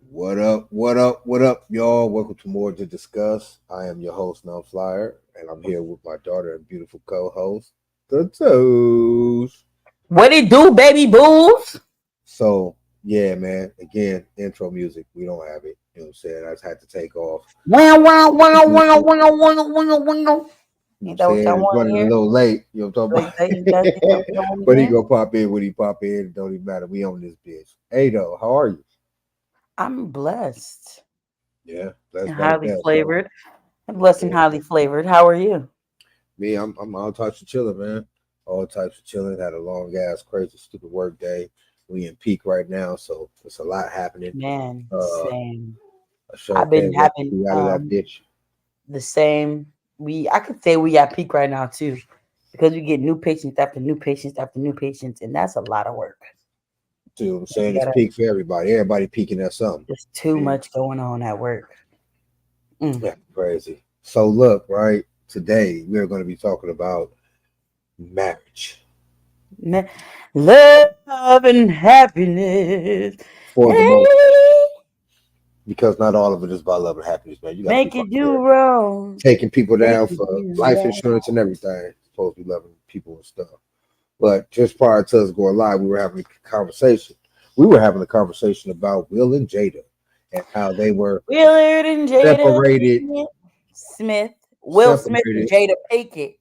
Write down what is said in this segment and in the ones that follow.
What up? What up? What up, y'all? Welcome to More to Discuss. I am your host, NunFlyyer, and I'm here with my daughter and beautiful co-host, the Toes. What it do, baby boos? So, yeah, man. Again, intro music. We don't have it. You know what I'm saying? I just had to take off. Wow, wow, wow, You wow, wow, wow, wow, wow. know what I'm Ain't that what y'all saying? It's want to running a hear? little late. You know what I'm Like, talking that's about? what y'all want to But he hear? gonna pop in when he pop in. It don't even matter. We on this bitch. Hey, though, how are you? I'm blessed Yeah, that's and by the highly best, huh? flavored. I'm blessed and Yeah. highly flavored. How are you? Me, I'm all types of chilling, man. All types of chilling. Had a long ass, crazy, stupid work day. We in peak right now, so it's a lot happening. Man, Uh, same. I sure I've been can't wait to having be out of that bitch. the same. I could say we at peak right now too, because we get new patients after new patients after new patients, and that's a lot of work. See what I'm We saying? It's gotta. peak for everybody. Everybody peaking at something. There's too Yeah, much going on at work. Mm. yeah, crazy. So look, right today we're going to be talking about marriage Ma- Love and happiness. for the most, Hey, because not all of it is about love and happiness, man. You got make people it out do there wrong. taking people Make down it for do life right. insurance and everything. Supposed to be loving people and stuff. But just prior to us going live, we were having a conversation. We were having a conversation about Will and Jada and how they were Willard and Jada separated, Smith. Will Smith and separated Jada Pinkett.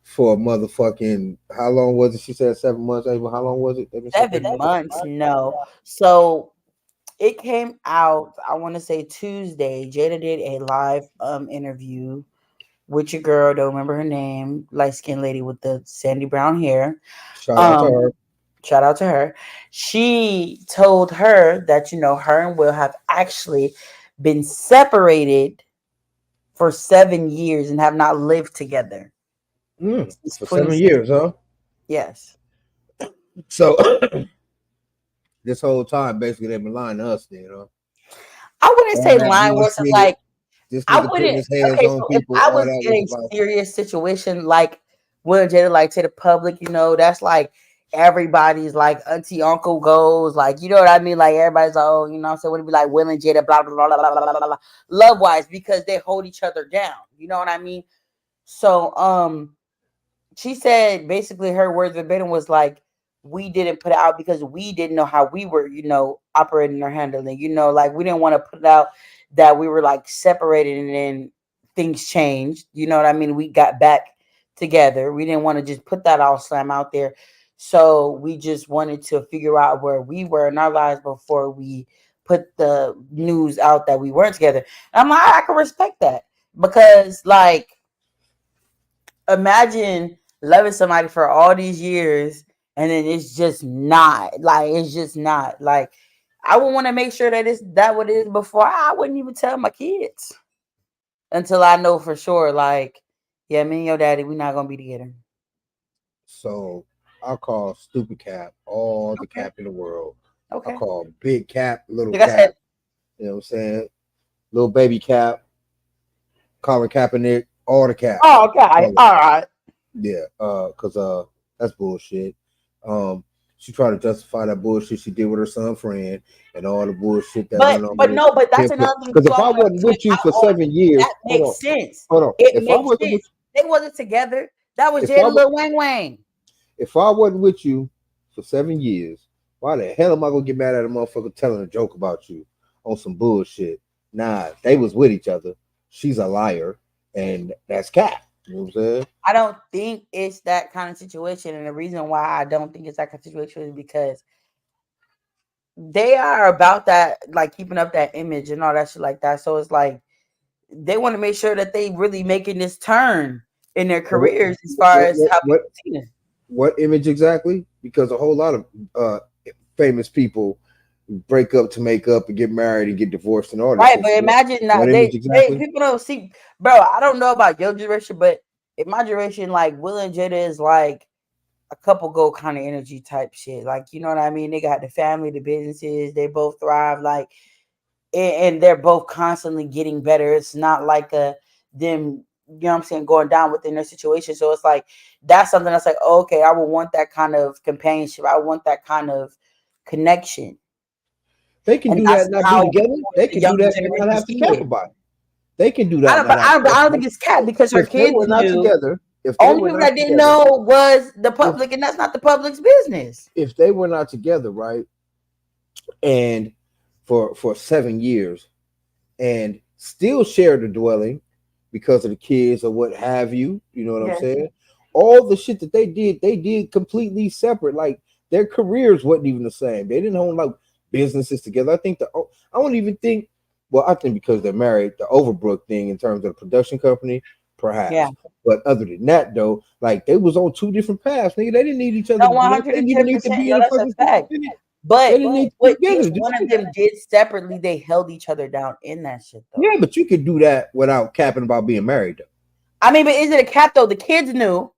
for a motherfucking how long was it? She said 7 months. Ava, how long was it? They've been separated. 7 months. No. So it came out, I want to say Tuesday. Jada did a live interview with your girl, don't remember her name, light skinned lady with the sandy brown hair. Shout out to Um, her. Shout out to her. She told her that, her and Will have actually been separated for 7 years and have not lived together since For 7 2016. years, huh? Yes. So this whole time, basically, they've been lying to us, then, huh? I wouldn't All say that lying versus bullshit. like, This I nigga putting wouldn't. his hands Okay, on so if people. I All was that in was a about. serious situation like Will and Jada, like to the public, that's like everybody's like auntie uncle goes, like you know what I mean? Like everybody's like, oh, so would it be like Will and Jada, blah blah blah blah blah blah blah blah, love wise because they hold each other down. You know what I mean? So she said basically her words verbatim was like, we didn't put it out because we didn't know how we were, operating or handling, like we didn't want to put it out that we were like separated and then things changed. You know what I mean? We got back together. We didn't want to just put that all slam out there. So we just wanted to figure out where we were in our lives before we put the news out that we weren't together. And I'm like, I can respect that because like imagine loving somebody for all these years and then it's just not like I would want to make sure that it's that what it is before I wouldn't even tell my kids until I know for sure like yeah, me and your daddy we're not gonna be together. So I call stupid cap all the Okay. cap in the world. I Okay. call big cap, little Like I said, cap. You know what I'm saying? Little baby cap, Colin Kaepernick, all the caps. oh okay, All of all them. right. Yeah. Cause that's bullshit. Um, she tried to justify that bullshit she did with her son friend and all the bullshit that But went on but with no, but that's him. another thing Because too. if I I want wasn't to point with you for out on 7 years, that makes sense. hold on. It If I makes wasn't with sense. They wasn't together. That was if I Jada wa- Lil Wang Wang. if I wasn't with you for 7 years, why the hell am I gonna get mad at a motherfucker telling a joke about you on some bullshit? Nah, they was with each other. She's a liar, and that's cat. You know what I'm saying? I don't think it's that kind of situation. And the reason why I don't think it's that kind of situation is because they are about that, like keeping up that image and all that shit like that. So it's like they want to make sure that they really making this turn in their What, careers as far what, as what, how what, people see them. what image exactly? Because a whole lot of uh, famous people break up to make up and get married and get divorced and all this Right, shit. but So imagine what that image they exactly? people don't see, bro. I don't know about your generation, but in my generation, like Will and Jada is like a couple go kind of energy type shit. Like, you know what I mean? They got the family, the businesses, they both thrive. Like, and they're both constantly getting better. It's not like a them, you know what I'm saying, going down within their situation. So it's like that's something that's like, oh, okay, I would want that kind of companionship. I want that kind of connection. They can And do that that's and not be how together. They the can do younger that and not generation have to see cap it. about it. They can do I that and don't, not but have to cap I don't about think it. it's cat because her If they kids were not knew. together, if they Only were people not that didn't together, know was the if public, and that's not the public's business. if they were not together, right, and for 7 years, and still shared the dwelling because of the kids or what have you. You know what I'm Yeah. saying? All the shit that they did completely separate. Like their careers wasn't even the same. They didn't own like businesses together. I don't even think. Well, I think because they're married, the Overbrook thing in terms of the production company, Yeah. perhaps. But other than that, though, like they was on two different paths, nigga. They didn't need each other No, to do that. They didn't even need to 110%. be Yo, in the that's a fucking same fact. city. They But didn't need to be what together each to do one of shit. them did separately, they held each other down in that shit, though. Yeah, but you could do that without capping about being married, though. I mean, but is it a cat though? The kids knew.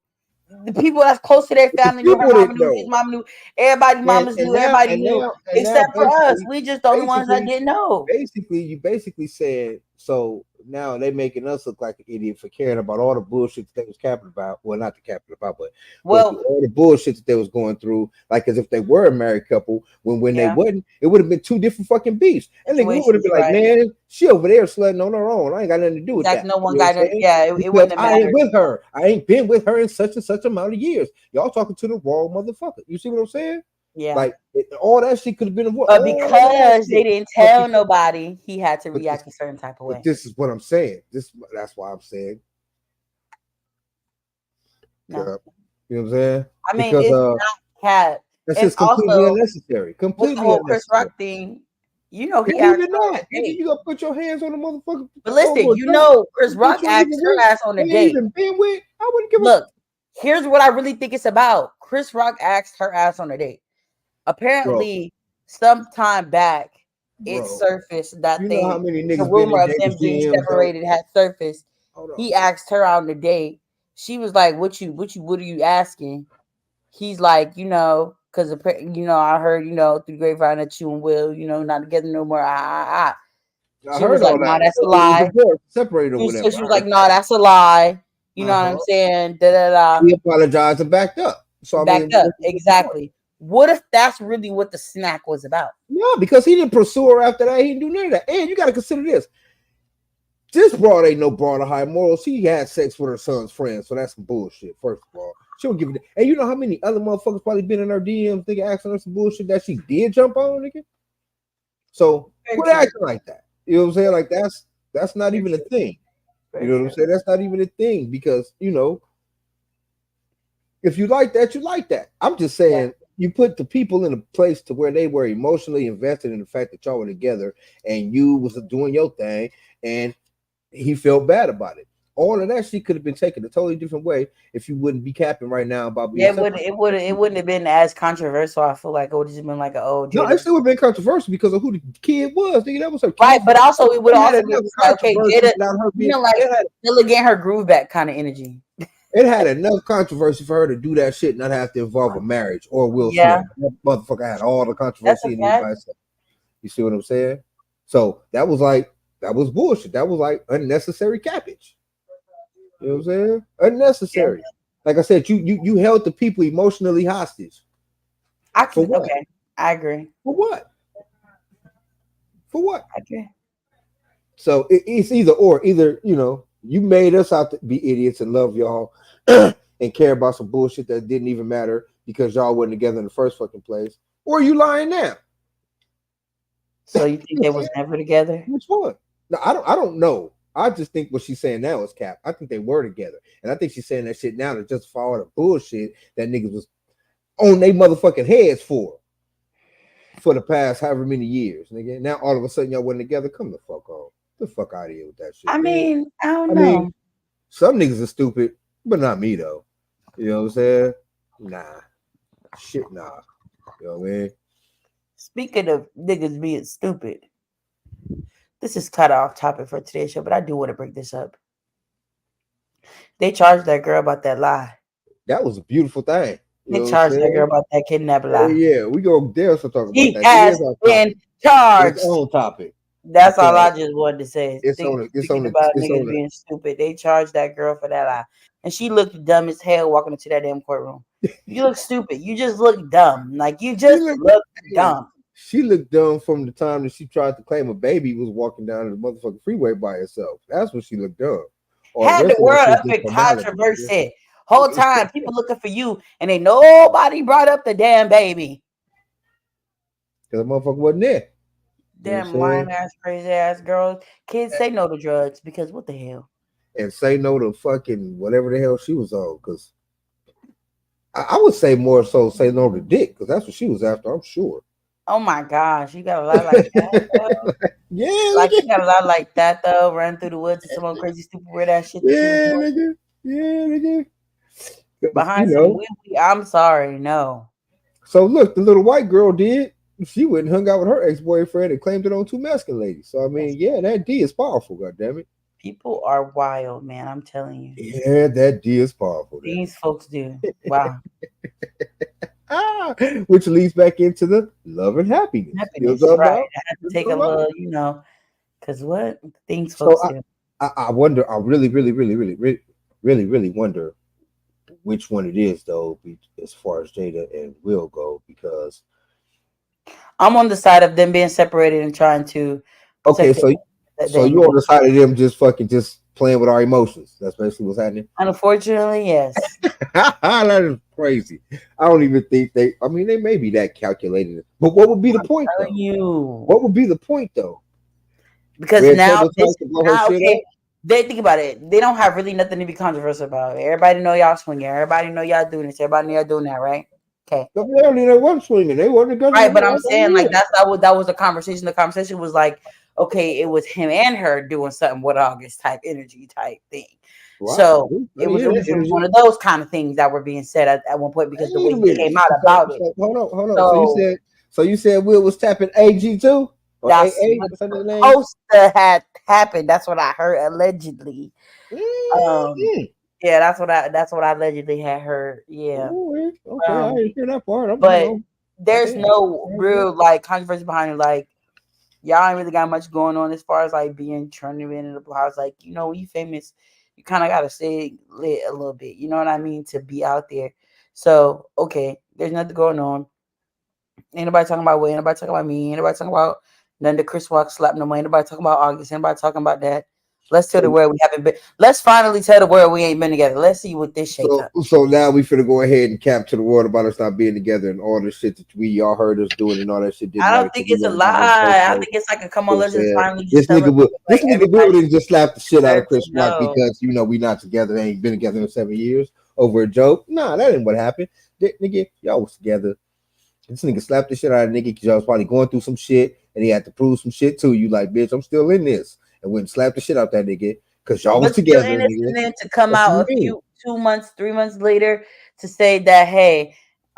The people that's close to their But the family knew. Her people mama didn't knew. His know. mama knew. Everybody And mamas and knew. now Everybody and knew, now and now except for us. basically We just the only ones that basically didn't know. you basically said so now they making us look like an idiot for caring about all the bullshit that they was capping about. Well, not the capping about, but going through Well, all the bullshit that they was going through, like as if they were a married couple. When they yeah, wasn't, it would have been two different fucking beefs. And nigga, we would have situations, been like, right? man, she over there slutting on her own. I ain't got nothing to do with Exactly. that. No one You know got what I'm it. saying? Yeah, it Because wouldn't have I ain't mattered. with her. I ain't been with her in such and such amount of years. Y'all talking to the wrong motherfucker. You see what I'm saying? Yeah. Like all that shit could have been avoided. But All that because they shit. didn't But tell because, nobody, he had to but this, react a certain type of but way. this is what I'm saying. That's why I'm saying. No, You know what I'm saying? I mean Because it's not cat, that's and just completely also unnecessary. with the Completely whole Chris unnecessary. Rock thing, you know, he And asked even her on that, a nigga, date. you gonna put your hands on the motherfucker But listen, over a you date. know, Chris That Rock you ain't asked even her with, ass on a they ain't date. even been with. I wouldn't give a Look, here's what I really think it's about. Chris Rock asked her ass on a date. bro, Apparently, sometime back, it bro. surfaced that You know how they many the niggas been rumor in of Jada's them being DMs though? separated had surfaced. Hold on. He asked her on the date. She was like, what are you asking?" He's like, because I heard, through the grapevine that you and Will, not together no more. I She was heard like, all "No, that. that's a It was lie." divorced, separated or So whatever. she I was like, heard "No, that's a lie." You know that. what I'm saying? Da da da. He apologized and backed up. So I Backed mean, up. Exactly. What if that's really what the snack was about? no, because he didn't pursue her after that. He didn't do none of that. And you got to consider this: this broad ain't no broad of high morals. She had sex with her son's friend, so that's some bullshit. First of all, she don't give it. And you know how many other motherfuckers probably been in her DMs, nigga, asking her some bullshit that she did jump on, nigga. So Very quit true. acting like that. You know what I'm saying? Like that's not Very even a true. thing. You Very know what I'm true. saying? That's not even a thing because if you like that, you like that. I'm just Yeah. saying you put the people in a place to where they were emotionally invested in the fact that y'all were together and you was doing your thing and he felt bad about it. All of that shit could have been taken a totally different way if you wouldn't be capping right now about being Yeah, separate. it wouldn't have been as controversial. I feel like it would have just been like, oh, No, Jada. it still would have been controversial because of who the kid was. Nigga, that was her Right, kid. but also it would It had also be enough just like, okay, controversy Jada, without her being. like still getting her groove back kind of energy. It had enough controversy for her to do that shit, and not have to involve a marriage or Will Yeah, Smith. That motherfucker had all the that's a controversy in it by fact. itself. You see what I'm saying? So that was bullshit. That was like unnecessary cappage. You know what I'm saying? Yeah, Unnecessary. Like I said, you held the people emotionally hostage. I For can. what? Okay, I agree. For what? For what? I agree. So it's either or. Either you made us out to be idiots and love y'all and care about some bullshit that didn't even matter because y'all wasn't together in the first fucking place, or you lying now. So you think they was never together? Which one? No, I don't know. I just think what she's saying now is cap. I think they were together, and I think she's saying that shit now to justify all the bullshit that niggas was on their motherfucking heads for the past however many years, nigga. Now all of a sudden y'all wasn't together. Come the fuck on. The fuck out of here with that shit, I man. mean, I don't I mean, know. some niggas are stupid, but not me though. You know what I'm saying? Nah. Shit, nah. You know what I mean? Speaking of niggas being stupid, this is kind of off topic for today's show, but I do want to bring this up. They charged that girl about that lie. That was a beautiful thing. You They know what I'm charged that girl saying? about that kidnap Oh lie. yeah, we go there to talk about She that. It has is our been topic. It's charged. own topic. That's all Because I just wanted to say. it's on it's Speaking on about it's niggas on being stupid, they charged that girl for that lie. And she looked dumb as hell walking into that damn courtroom. You look stupid. You just look dumb. Like you you just look look dumb. She looked dumb from the time that she tried to claim a baby was walking down the motherfucking freeway by herself. That's when she looked dumb. All the Had the rest of that world shit up just in formality, nigga. controversy. Whole time, people looking for you, and ain't nobody brought up the damn baby. Because the motherfucker wasn't there. You know what I'm Damn saying? lying ass, crazy ass girls. Kids say no to drugs because what the hell? And say no to fucking whatever the hell she was on. Because I would say more so say no to dick, because that's what she was after, I'm sure. Oh my gosh, you got a lot like that. Yeah, Like nigga. you got a lot like that though. Run through the woods and some old crazy, stupid, weird ass shit that you was Yeah, doing nigga. Yeah, nigga. 'Cause, behind some wee wee. I'm sorry, no. So look, the little white girl did. She went and hung out with her ex-boyfriend and claimed it on two masculine ladies. So I mean, yeah, that D is powerful, goddammit. People are wild, man. I'm telling you. Yeah, that D is powerful. These folks do. Wow. Ah, which leads back into the love and happiness. You know what Happiness, I'm talking right. about? I had to take a little, because what things So folks do. I wonder, I really wonder which one it is though, as far as Jada and Will go, because I'm on the side of them being separated and trying to okay, protect so their you on image. the side of them just fucking just playing with our emotions. That's basically what's happening. Unfortunately, yes. That is crazy. I don't even think they. I mean, they may be that calculated. But what would be the point Telling though? you. What would be the point though? Because Red now table this talk to blow her now shit up. okay. They think about it. They don't have really nothing to be controversial about. Everybody know y'all swinging. Everybody know y'all doing this. Everybody know y'all doing that, right? Okay. They don't even one swinging. They wasn't together Right, but no I'm goddamn saying like year. that was the conversation. The conversation was like, okay, it was him and her doing something with August type energy type thing. Right. So I it didn't was hear that one energy. of those kind of things that were being said at one point because the Wait way a he minute. came out about it. Hold on. So So you said Will was tapping AG too? Or that's AA? what's What's her name? supposed to have happened. That's what I heard allegedly. Um, Mm-hmm. yeah, that's what I allegedly had heard. Yeah. Okay, I Um, didn't hear that part. I'm, but there's okay. no real like controversy behind it. Like y'all ain't really got much going on as far as like being tournament in the house. Like, when you famous, you kind of gotta stay lit a little bit. You know what I mean? To be out there. So okay, there's nothing going on. Ain't nobody talking about Wade. Ain't nobody talking about me. Ain't nobody talking about none of the Chris Rock slap no more. Ain't nobody talking about August. Ain't nobody talking about that. Let's tell the So world we haven't been. Let's finally tell the world we ain't been together. Let's see what this shake up. so now we finna go ahead and capture the world about us not being together and all the shit that we y'all heard us doing and all that shit didn't I matter don't think because we it's a never got in the first lie. I place. think it's like a come You on. know what Let's I'm just saying? finally just tell the people like This nigga Will everybody didn't just slap the shit out of deserves to Chris Rock know. because we not together. They ain't been together in 7 years over a joke. Nah, that ain't what happened. Nigga, y'all was together. This nigga slapped the shit out of nigga because y'all was probably going through some shit and he had to prove some shit to you. Like, bitch, I'm still in this. And went and slapped the shit out that nigga because y'all was But still together, innocent nigga. then to come That's what out you a mean. few 2 months, 3 months later to say that hey,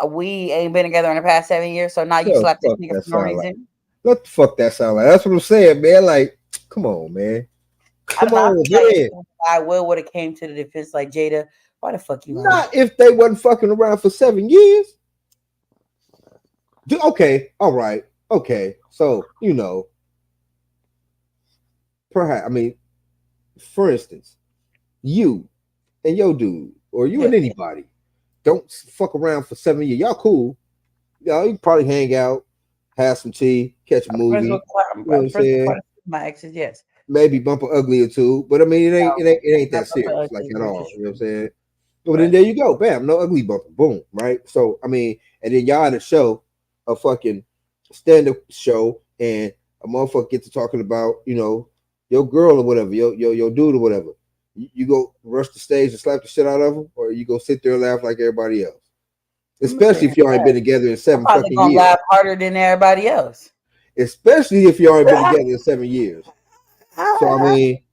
we ain't been together in the past 7 years, so now you Yo, slap this fuck nigga that for no sound like. reason. What the fuck that sound like? That's what I'm saying, man. Like, come on, man. I Come don't know. I on, feel like man. if I would have came to the defense like Jada, why the fuck you lying? Not if they wasn't fucking around for 7 years. Okay, all right, okay. So perhaps I mean, for instance, you and your dude, or you Yeah. and anybody, don't fuck around for 7 years. Y'all cool. Y'all you probably hang out, have some tea, catch a movie. You know what I'm I'm friends with quite saying? a few of my exes, yes. Maybe bump a ugly or two, but I mean, it ain't Not that for serious, like ugly, at which all. is You know what I'm true. saying? Well, then Right. there you go. Bam, no ugly bumping. Boom, right? So, I mean, and then y'all at a show, a fucking stand up show, and a motherfucker get to talking about, your girl or whatever, your dude or whatever. You go rush the stage and slap the shit out of him, or you go sit there and laugh like everybody else. I'm gonna Especially say if y'all ain't been together in I'm seven probably fucking gonna years. laugh harder than everybody else. Especially if y'all ain't been together in 7 years. So, I mean,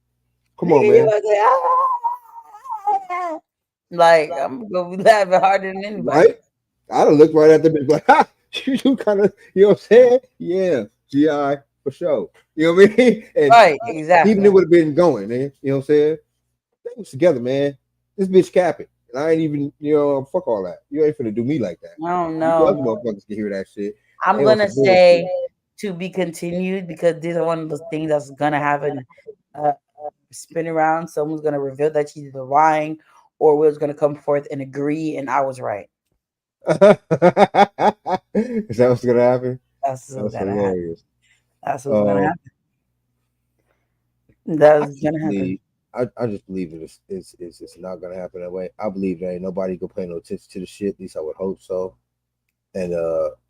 come on, Nigga, you man. gonna say, like I'm gonna be laughing harder than Right? anybody. I'd have looked right at them and be like, ha, you kind of, you know what I'm saying? Yeah, GI for sure. You know what I mean? And Right, even it exactly. would have been going, man. You know what I'm saying? They was together, man. This bitch capping. And I ain't even, fuck all that. You ain't finna do me like that. I don't You other know. motherfuckers can hear that shit. I'm They on gonna some bullshit. say to be continued because these are one of those things that's gonna happen. Spin around. Someone's gonna reveal that she's either lying or Will's gonna come forth and agree, and I was right. Is that what's gonna happen? That's what's That's gonna happen. hilarious. That's what's gonna Uh, happen. That's I what's just gonna happen. believe. I just believe it's not gonna happen that way. I believe that ain't nobody gonna pay no attention to the shit. At least I would hope so. And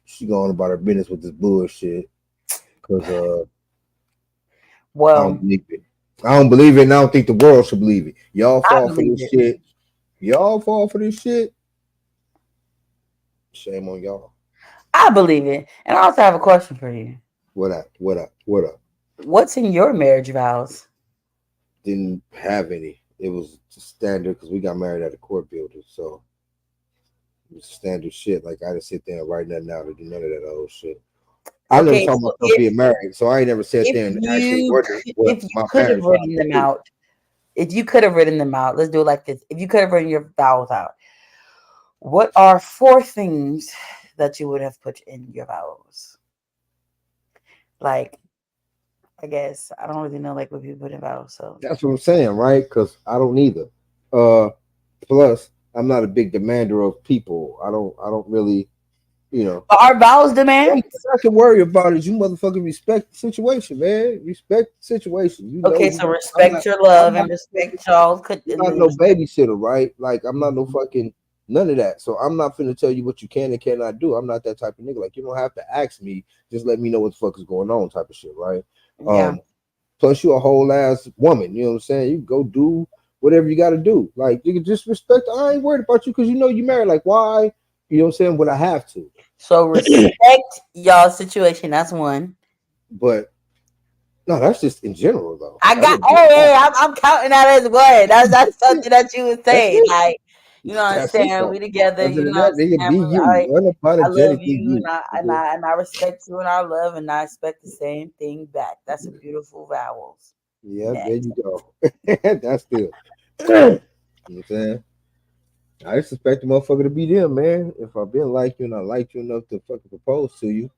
she going about her business with this bullshit because I don't Well, believe it. I don't believe it, and I don't think the world should believe it. Y'all I fall for believe this it. shit. Y'all fall for this shit. Shame on y'all. I believe it. And I also have a question for you. What up? What up? What up? What's in your marriage vows? Didn't have any. It was standard because we got married at a court building, so it was standard shit. Like I didn't sit there and write nothing out or do none of that old shit. I never Okay, saw so myself being married, so I ain't never sat there and actually wondered what if you my could have marriage vows written would them be. out, if you could have written them out, let's do it like this. If you could have written your vows out, what are four things that you would have put in your vows? Like, I guess I don't really know like what people put in vows. So, That's what I'm saying, right? Because I don't either. Uh, plus I'm not a big demander of people. I don't really, you know. but are vows Only thing demands? I can worry about is you motherfucking respect the situation, man. Respect the situation. You know, Okay, you. so I'm not. respect your I'm love not. and respect y'all. I'm And not then no babysitter, right? Like I'm not no fucking none of that. So I'm not finna tell you what you can and cannot do. I'm not that type of nigga. Like you don't have to ask me. Just let me know what the fuck is going on, type of shit, right? yeah. Plus you a whole ass woman. You know what I'm saying? You go do whatever you got to do. Like you can just respect. I ain't worried about you because you know you married. Like why? You know what I'm saying? Would I have to? So respect y'all situation. That's one. But no, that's just in general though. I That got. wouldn't be a Hey, bad. I'm counting that as one. That's something that you would That's say. it. Like, you know what I'm That's it saying? though. We together. Other You than know what I'm that, nigga, be saying? you. I love Unapologetically you, you. and I respect you, and I love, and I expect the same thing back. That's a beautiful vowels. Yeah, there Next. you go. That's still. You know what I'm saying? I just expect the motherfucker to be them, man. If I've been like you and I like you enough to fucking propose to you,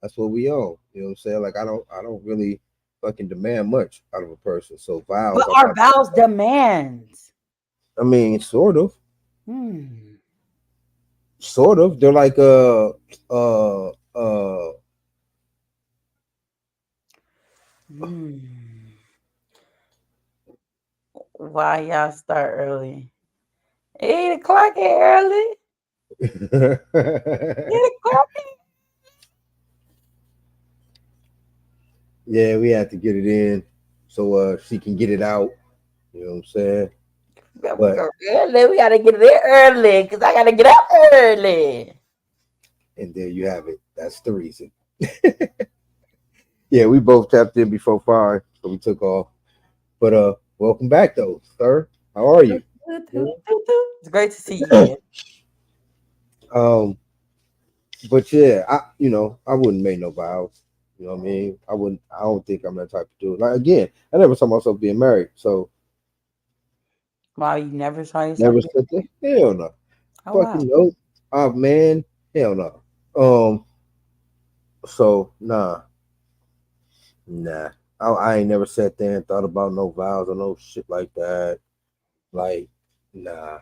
that's what we own. You know what I'm saying? Like I don't really fucking demand much out of a person. So vows, But I our probably vows demands. I mean, sort of. Hmm. Sort of. They're like uh Hmm. Why y'all start early? 8 o'clock ain't early. 8 o'clock. yeah, we had to get it in so she can get it out. You know what I'm saying? We But go early. We gotta get there early because I gotta get up early. and there you have it. That's the reason. Yeah, we both tapped in before 5, so we took off. But welcome back though, sir. How are you? It's great to see you again. um, but yeah, I wouldn't make no vows. You know what I mean? I wouldn't. I don't think I'm that type of dude. Like again, I never saw myself being married, so Wow, you never saw yourself never being. said that. Hell no. Oh wow. Fucking no. Oh man, hell no. So nah. I ain't never sat there and thought about no vows or no shit like that. Like, nah.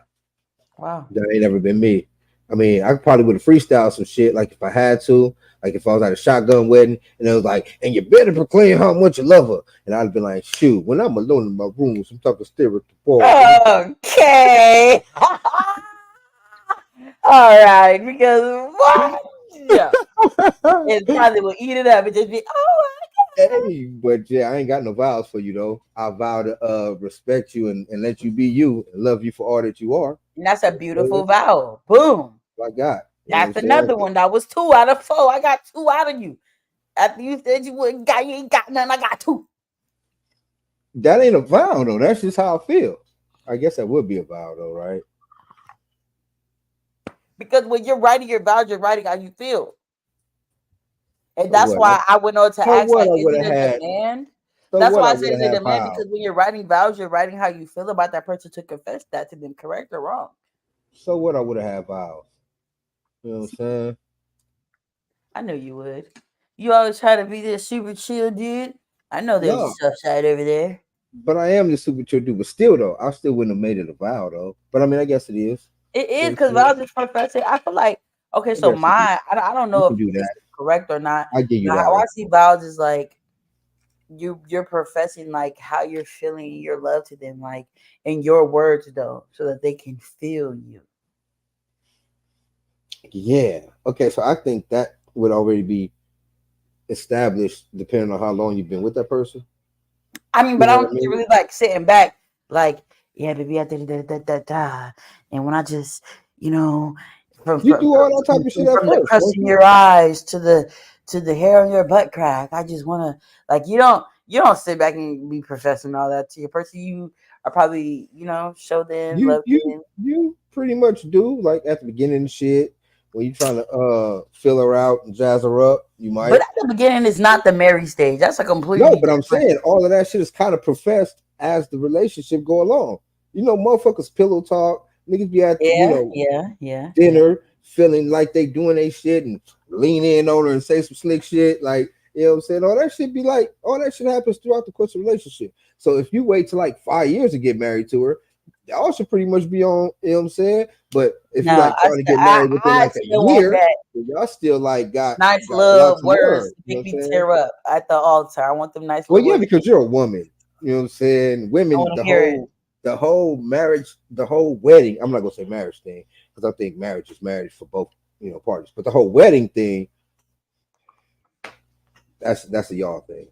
Wow. That ain't never been me. I mean, I probably would have freestyled some shit, like if I had to, like if I was at a shotgun wedding and it was like, and you better proclaim how much you love her. And I'd be like, shoot, when I'm alone in my room with some type of spirit to fall. Okay. All right. Because what? Yeah. It probably will eat it up and just be, oh my God. Hey, but yeah, I ain't got no vows for you though. I vow to respect you and let you be you and love you for all that you are. And that's a That's beautiful vowel. Boom. what I got. You know what I'm That's saying? another one. That was 2 out of 4. I got 2 out of you. After you said you wouldn't got, you ain't got none. I got 2. That ain't a vow though. That's just how I feel. I guess that would be a vow though, right? Because when you're writing your vows, you're writing how you feel. And So that's what? why I went on to So ask, what like, I is would it have a had. demand? So That's what why I I said would it's a have had demand vows. because when you're writing vows, you're writing how you feel about that person to confess that to them, correct or wrong. So what I would have had vows. You know what I'm saying? I know you would. You always try to be this super chill dude. I know there's a No, soft side over there. but I am the super chill dude. But still though, I still wouldn't have made it a vow though. But I mean, I guess it is. It You is know what because I'm saying? vows is professing. I feel like okay, I so guess it is. mine. I don't You know if can do it's that. correct or not. I give you But that how I one. see vows is like you're professing like how you're feeling your love to them, like in your words though, so that they can feel you. Yeah. Okay. So I think that would already be established depending on how long you've been with that person. I mean, You but I know don't what I think you're mean? really like sitting back, like, yeah, baby, I did da. And when I just, you know, from You from do all that type of shit at from the first, crust don't in you? your eyes to the hair on your butt crack, I just want to like you don't sit back and be professing all that to your person. You are probably show them You love to you them. you pretty much do like at the beginning of shit when you trying to fill her out and jazz her up. You But might. at the beginning, it's not the marry stage. That's a No, completely but I'm different. saying all of that shit is kind of professed as the relationship go along. You know, motherfuckers pillow talk. Niggas be at Yeah, yeah. dinner feeling like they doing their shit and lean in on her and say some slick shit. Like, you know what I'm saying? All that shit be like, all that shit happens throughout the course of the relationship. So if you wait till like 5 years to get married to her, y'all should pretty much be on, you know what I'm saying? But if you No, like trying to get I, married within I like a still want year, that then y'all still like nice got a lot little to words learn. to You know make what me I'm saying? tear up at the altar. I want them nice Well, little yeah, words. because you're a woman. You know what I'm saying? I Women, want to hear it. the whole marriage, the whole wedding. I'm not gonna say marriage thing because I think marriage is marriage for both parties. But the whole wedding thing, that's a y'all thing.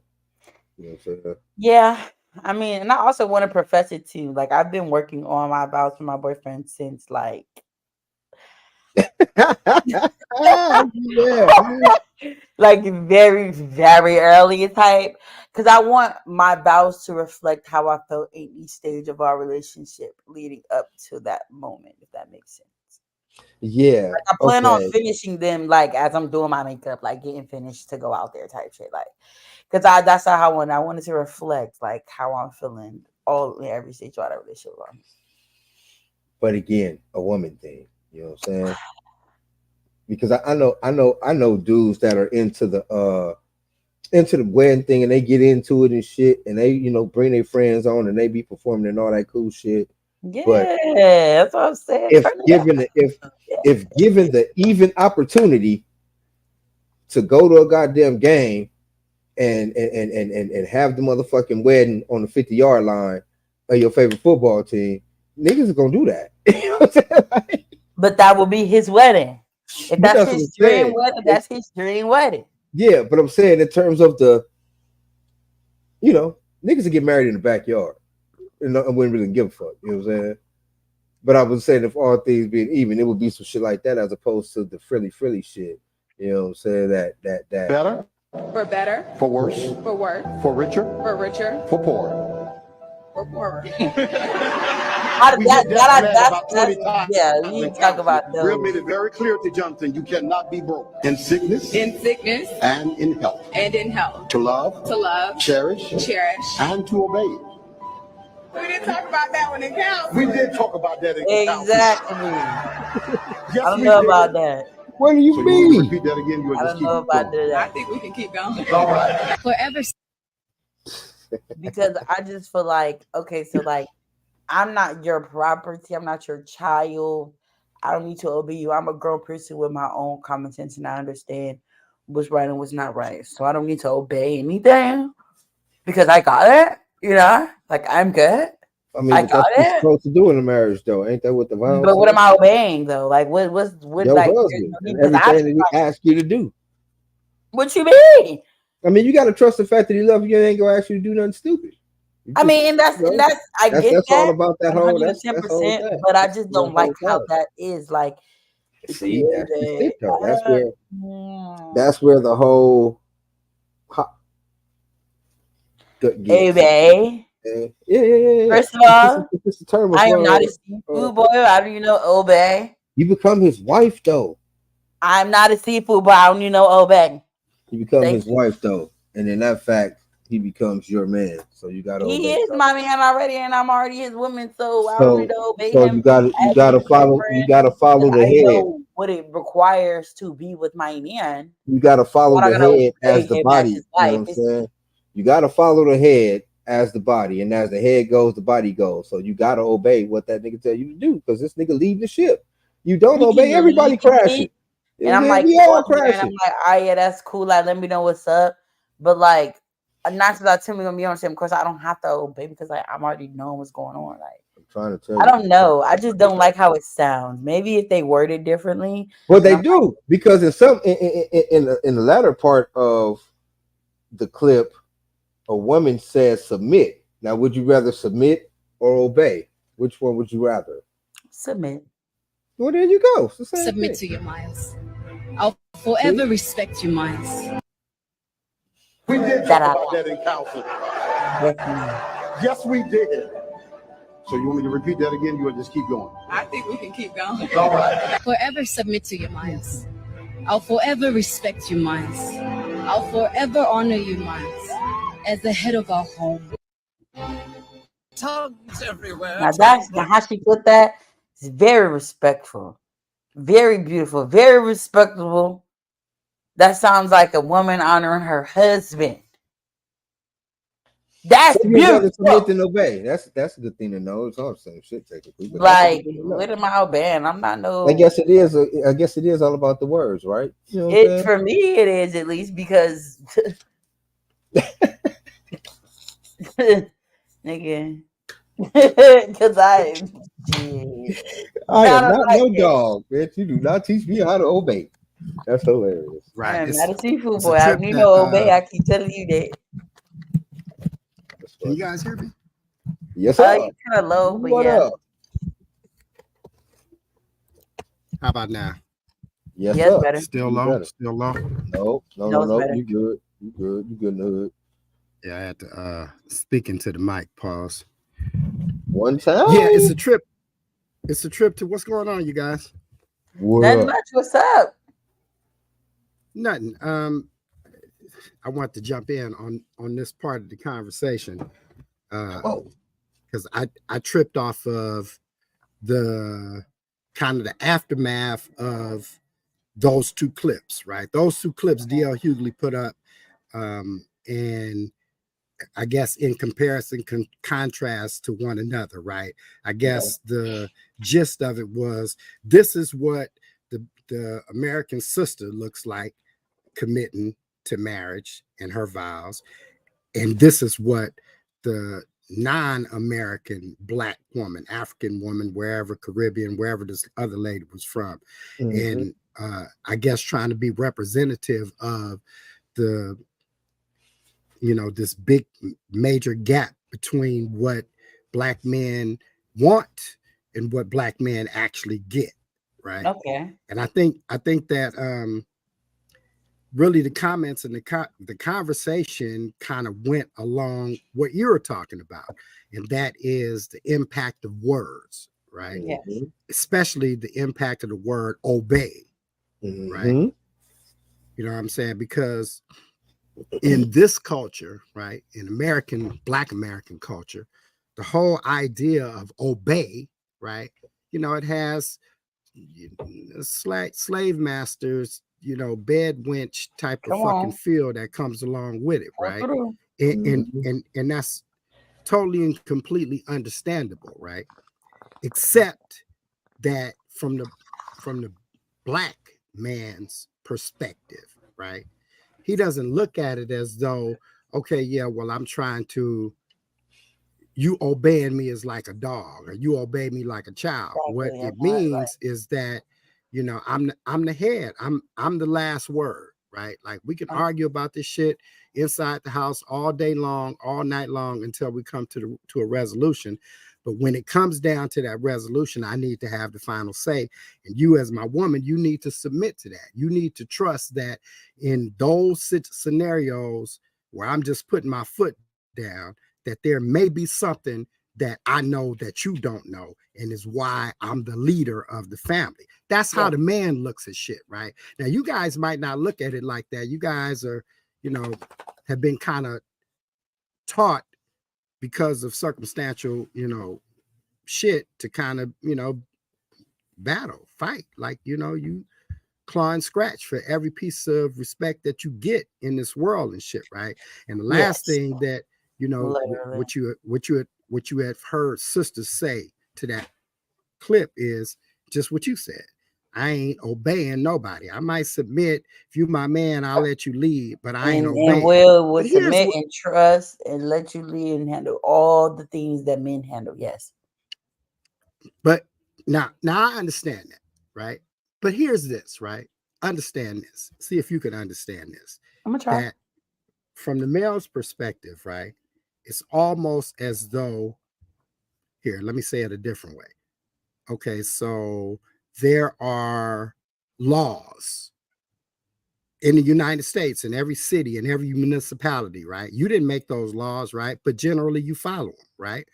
You know what I'm Yeah. I mean, and I also want to profess it too. Like I've been working on my vows for my boyfriend since like saying? Yeah. like very, very early type. Cause I want my vows to reflect how I felt in each stage of our relationship leading up to that moment, if that makes sense. Yeah. I plan on Okay. finishing them like as I'm doing my makeup, like getting finished to go out there type shit. Like, cause that's how I wanted to reflect like how I'm feeling all in every stage of the relationship. But again, a woman thing. You know what I'm saying? Because I know dudes that are into the wedding thing and they get into it and shit and they bring their friends on and they be performing and all that cool shit. But Yeah, that's what I'm saying. if Turn it up. given the, if Yeah. if given the even opportunity to go to a goddamn game and have the motherfucking wedding on the 50-yard line of your favorite football team, niggas are gonna do that. You know what I'm saying? But that will be his wedding. If But that's that's what I'm his dream saying. wedding, that's his dream wedding. Yeah, but I'm saying in terms of niggas will get married in the backyard. I wouldn't really give a fuck. You know what I'm saying? But I was saying if all things being even, it would be some shit like that as opposed to the frilly shit. You know what I'm saying? That Better. For better. For worse. For worse. For richer. For richer. For poorer. For poorer. How, We that, hit that, that that's, about that's, 20 times yeah, we in need to talk about counseling. Real those. made it very clear to Jonathan, you cannot be broke. In sickness. In sickness. And in health. And in health. To love. To love. Cherish. Cherish. And to obey. We didn't talk about that one in counseling. We did talk about that in counseling. Exactly. I Yes, don't we know did. about that. what do you So you want me to mean? repeat that again? You want I to just don't keep know about going? that. I think we can keep going. All right. Forever. Because I just feel like, okay, so like, I'm not your property. I'm not your child. I don't need to obey you. I'm a grown person with my own common sense and I understand what's right and what's not right. So I don't need to obey anything because I got it. Like I'm good. I mean, I but got that's what you're it. supposed to do in a marriage, though. Ain't that what the vows But what am say? I obeying though? Like what Your like there's husband no need and because I everything that he asked you to do. what you mean? I mean, you got to trust the fact that he loves you and ain't gonna ask you to do nothing stupid. You I just, mean, and you know, that's I get that's all that about that whole. That's all 110%, that. but I That's just the don't like whole how time. that is. Like if you See, that's the obey, shit, though. mm, That's where the whole gut gets. obey. Yeah. First of It's just, all, it's just a term of I am not a seafood boy. I don't obey. you become his wife though. I'm not a seafood boy. I don't obey. You become Thank his you. wife though, and in that fact, he becomes your man. So you gotta He obey, is brother. my man already, and I'm already his woman, so I don't need So to obey so him as his you girlfriend gotta follow because the I head. know what it requires to be with my man. You gotta follow But I the gotta head as obey the him as body. his You know what wife. I'm saying? You gotta follow the head as the body, and as the head goes, the body goes. So you gotta obey what that nigga tell you to do, because this nigga leading the ship. You don't He obey, can everybody lead. crashing. And I'm like, we all crashing. I'm like, all right, yeah, that's cool. Like, let me know what's up. But like, not to tell me gonna be on the same course. I don't have to obey because like I'm already knowing what's going on. Like, I'm trying to tell you. I don't know. I just don't like how it sounds. Maybe if they word it differently. Well, they do because in the latter part of the clip, a woman says submit. Now, would you rather submit or obey? Which one would you rather? Submit. Well, there you go. Submit to you, Miles. I'll forever respect you, Miles. We did talk about that in council. Yes, we did. So you want me to repeat that again? You want to just keep going? I think we can keep going. All right. Forever submit to you, Miles. I'll forever respect you, Miles. I'll forever honor you, Miles, as the head of our home. Tongues everywhere. Now that's how she put that. It's very respectful, very beautiful, very respectable. That sounds like a woman honoring her husband. That's so beautiful. Submit and obey. That's a good thing to know. It's all the same shit technically. Like, what am I obeying? I'm not no. I guess it is. I guess it is all about the words, right? You know it for me, it is at least because, nigga, because I am not like no dog, bitch. You do not teach me how to obey. That's hilarious. Right. I'm not a seafood boy. I need to obey. I keep telling you that. Can you guys hear me? Yes, sir. You're kind of low, but what yeah. Up? How about now? Yes, sir. Better. Still low? Better. Still low? No. You good. You good. You good in the hood. Yeah, I had to speak into the mic. Pause. One time? Yeah, it's a trip. It's a trip to what's going on, you guys? Nothing much. What's up? Nothing. I want to jump in on this part of the conversation because I tripped off of the kind of the aftermath of those two clips, right? Those two clips D.L. Hughley put up, and I guess in comparison, contrast to one another, right? I guess the gist of it was this is what the American sister looks like committing to marriage and her vows, and this is what the non-American Black woman, African woman, wherever, Caribbean, wherever this other lady was from, and I guess trying to be representative of the, this big major gap between what Black men want and what Black men actually get, right? Okay. And I think that really the comments and the conversation kind of went along what you're talking about, and that is the impact of words, right? Yes. Especially the impact of the word obey, right? You know what I'm saying? Because in this culture, right, in Black American culture, the whole idea of obey, right, it has slave masters, bed wench type of fucking feel that comes along with it, right? And that's totally and completely understandable, right? Except that from the Black man's perspective, right? He doesn't look at it as though, okay, yeah, well, you obeying me is like a dog, or you obey me like a child. What it means is that, I'm the head. I'm the last word, right? Like we can argue about this shit inside the house all day long, all night long until we come to a resolution. But when it comes down to that resolution, I need to have the final say. And you, as my woman, you need to submit to that. You need to trust that in those scenarios where I'm just putting my foot down, that there may be something that I know that you don't know, and is why I'm the leader of the family. That's how the man looks at shit, right? Now, you guys might not look at it like that. You guys are, have been kind of taught because of circumstantial, shit to kind of, battle, fight. Like, you claw and scratch for every piece of respect that you get in this world and shit, right? And the last thing that, what you had heard sisters say to that clip is just what you said. I ain't obeying nobody. I might submit. If you my man, I'll let you lead, but I ain't And obeying. will But here's submit what, and trust and let you lead and handle all the things that men handle. Yes. but now I understand that, right? But here's this, right? Understand this. See if you can understand this. I'm gonna try. That from the male's perspective, right? It's almost as though, here, let me say it a different way. Okay, so there are laws in the United States, in every city, in every municipality, right? You didn't make those laws, right? But generally you follow them, right?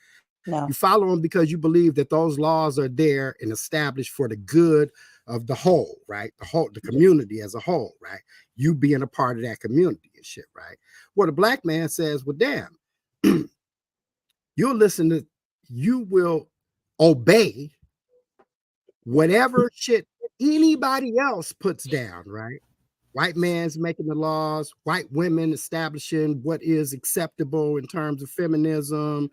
No. You follow them because you believe that those laws are there and established for the good of the whole, right? The community as a whole, right? You being a part of that community and shit, right? Well, the black man says, well, damn, you will obey whatever shit anybody else puts down, right? White man's making the laws, white women establishing what is acceptable in terms of feminism,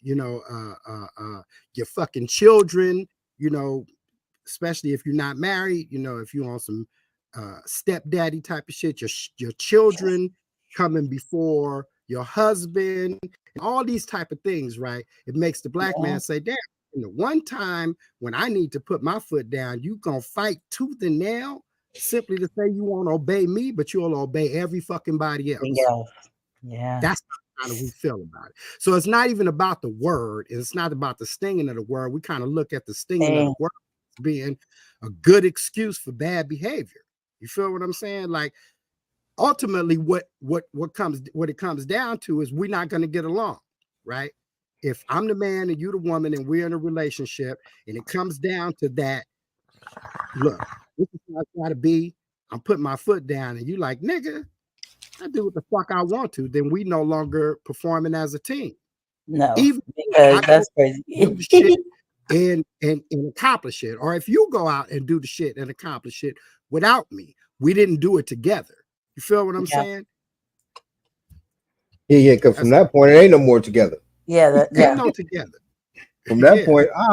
your fucking children, especially if you're not married, if you on some stepdaddy type of shit, your children coming before your husband, and all these type of things, right? It makes the black man say, damn, the one time when I need to put my foot down, you gonna fight tooth and nail simply to say you won't obey me, but you'll obey every fucking body else. Yeah. That's how we feel about it. So it's not even about the word. It's not about the stinging of the word. We kind of look at the stinging of the word as being a good excuse for bad behavior. You feel what I'm saying? Like, ultimately, what it comes down to is we're not going to get along, right? If I'm the man and you the woman and we're in a relationship and it comes down to that, look, this is how it's got to be. I'm putting my foot down and you like, nigga, I do what the fuck I want to, then we no longer performing as a team. No, even because that's crazy. Do the shit and accomplish it. Or if you go out and do the shit and accomplish it without me, we didn't do it together. You feel what I'm saying? Yeah, because from that point, it ain't no more together. Yeah, ain't no together. From that point, all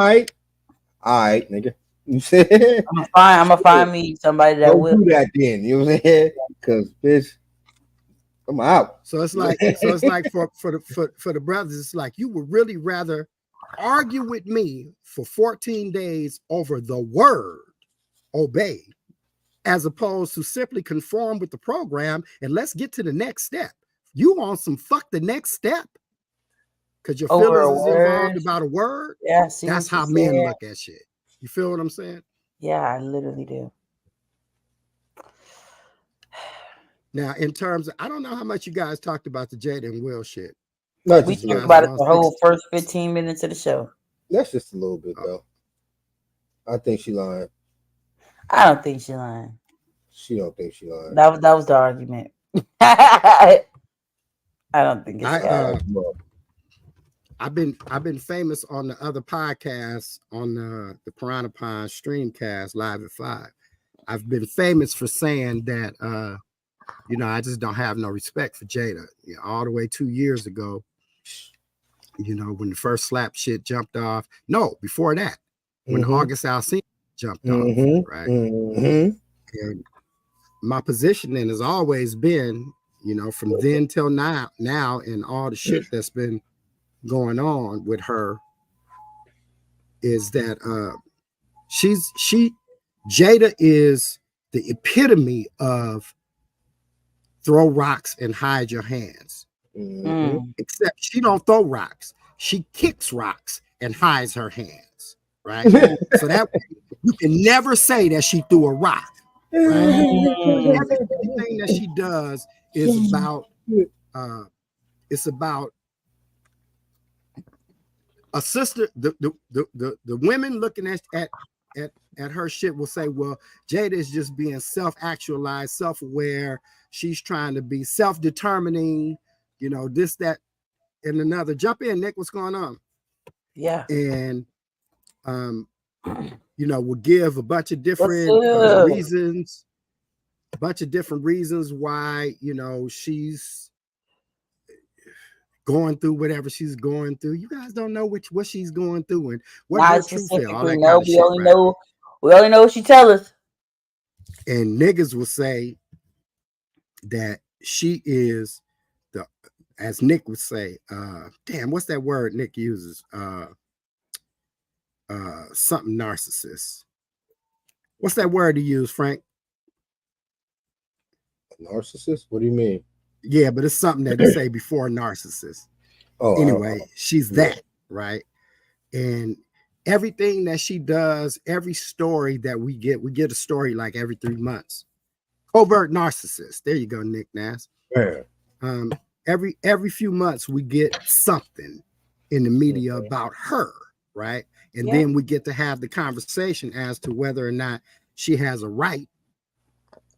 right, nigga. You said I'm gonna find me somebody that will do that then. You know what I'm saying? Because bitch, I'm out. So it's like for the brothers, it's like you would really rather argue with me for 14 days over the word obey, as opposed to simply conform with the program and let's get to the next step. You want some fuck the next step because your feelings is involved about a word. Yeah, that's how men look at shit. You feel what I'm saying? Yeah, I literally do. Now, in terms of, I don't know how much you guys talked about the Jada and Will shit. We talked about it the whole first 15 minutes of the show. That's just a little bit though. I think she lying. I don't think she lying. She don't think she lying. That was the argument. I don't think it's I've been famous on the other podcasts on the Piranha Pond Streamcast Live at 5. I've been famous for saying that I just don't have no respect for Jada. All the way 2 years ago, when the first slap shit jumped off. No, before that, when August Alsina jumped off, right? And my positioning has always been, from then till now, and all the shit that's been going on with her, is that Jada is the epitome of throw rocks and hide your hands. Except she don't throw rocks. She kicks rocks and hides her hands, right? So that you can never say that she threw a rock, right? Everything that she does is about a sister. The women looking at her shit will say, well, Jada is just being self-actualized, self-aware. She's trying to be self-determining, this, that, and another. Jump in, Nick. What's going on? Yeah. And will give a bunch of different reasons, why, she's going through whatever she's going through. You guys don't know what she's going through and what her truth is. All that we only know We only know what she tell us. And niggas will say that she is the, as Nick would say, damn, what's that word Nick uses? Something narcissist. What's that word he used, Frank? Narcissist? What do you mean? Yeah, but it's something that he say before narcissist. Oh, anyway, she's that, right? And everything that she does, every story that we get a story like every 3 months. Overt narcissist. There you go, Nick Nass. Yeah. Every few months we get something in the media about her, right? And then we get to have the conversation as to whether or not she has a right,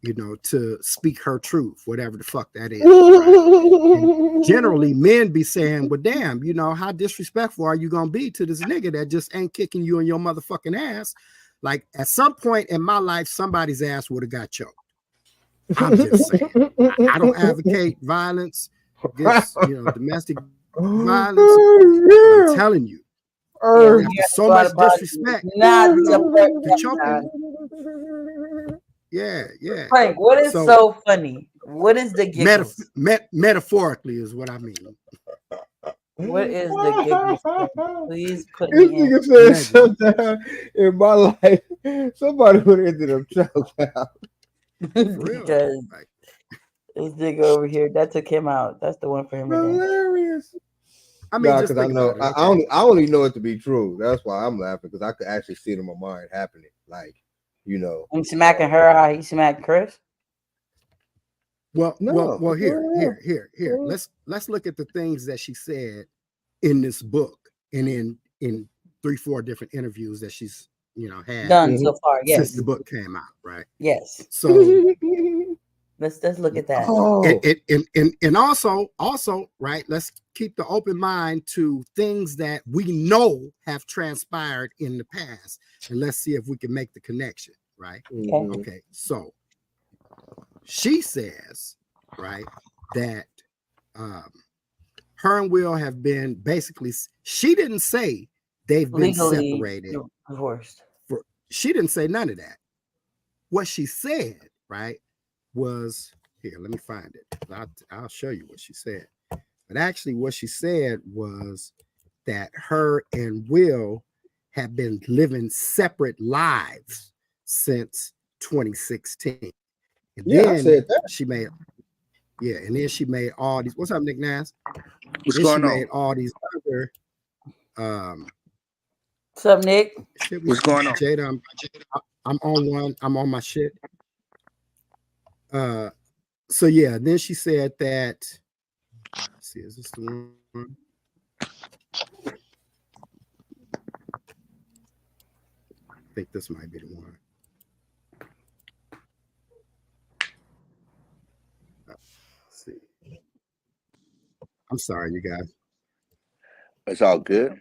you know, to speak her truth, whatever the fuck that is. Right? Generally, men be saying, well, damn, you know, how disrespectful are you gonna be to this nigga that just ain't kicking you in your motherfucking ass? Like at some point in my life, somebody's ass would have got choked. I'm just saying. I don't advocate violence against, you know, domestic violence. I'm telling you. So much disrespect. The choking. Yeah. Frank, what is so funny? What is the giggles? Metaphorically is what I mean. What is the giggles? Please put this me in. nigga said sometime in my life, somebody would have ended up choked out. Because this nigga over here, that took him out. That's the one for him. Hilarious. I mean, because I know I only know it to be true. That's why I'm laughing, because I could actually see it in my mind happening. Like, you know, I'm smacking her how he smacked Chris. Well, here. Let's look at the things that she said in this book and in 3-4 different interviews that she's, you know, had done so far. Yes, since the book came out, right? Yes. So let's look at that. And also, right? Let's keep the open mind to things that we know have transpired in the past, and let's see if we can make the connection, right? Okay. So she says, right, that her and Will have been basically. She didn't say they've been legally separated, divorced. She didn't say none of that. What she said, right, was here. Let me find it. I'll show you what she said. But actually, what she said was that her and Will have been living separate lives since 2016. And then I said that. She made, and then she made all these. What's up, Nick Nass? What's going on? Made all these other. What's up, Nick? What's going on, Jada? I'm on one. I'm on my shit. So yeah, then she said that. Let's see, is this the one? I think this might be the one. Let's see. I'm sorry, you guys. It's all good.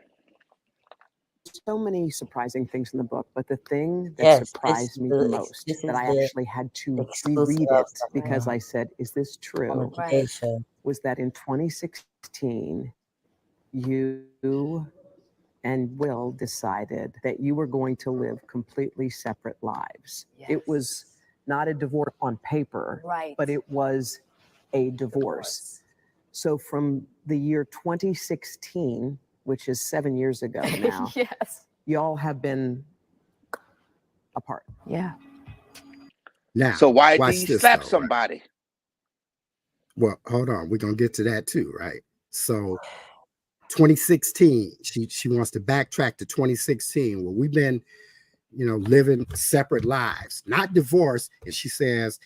So many surprising things in the book, but the thing that surprised me the most, that I actually had to reread it because I said, is this true? Was that in 2016, you and Will decided that you were going to live completely separate lives. Yes. It was not a divorce on paper, but it was a divorce. So from the year 2016, which is 7 years ago now, y'all have been apart. Yeah. Now, so why did he slap somebody? Right? Well, hold on. We're going to get to that too, right? So 2016, she wants to backtrack to 2016, where we've been, you know, living separate lives, not divorced. And she says,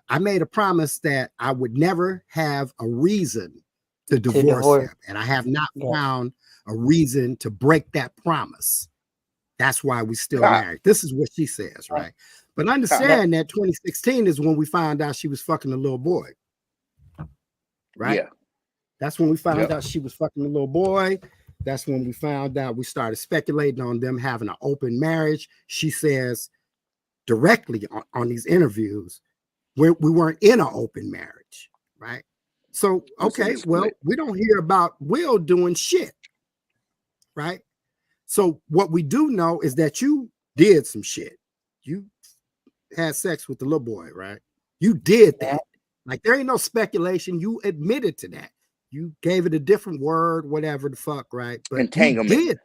I made a promise that I would never have a reason to divorce him. And I have not found a reason to break that promise. That's why we still married. This is what she says, right? But understand that 2016 is when we found out she was fucking a little boy. Right? Yeah. That's when we found out she was fucking a little boy. That's when we found out, we started speculating on them having an open marriage. She says directly on these interviews, we weren't in an open marriage, right? So, okay, well, we don't hear about Will doing shit, right? So what we do know is that you did some shit, had sex with the little boy, right? You did that. Like, there ain't no speculation. You admitted to that. You gave it a different word, whatever the fuck, right? But Entanglement. you did,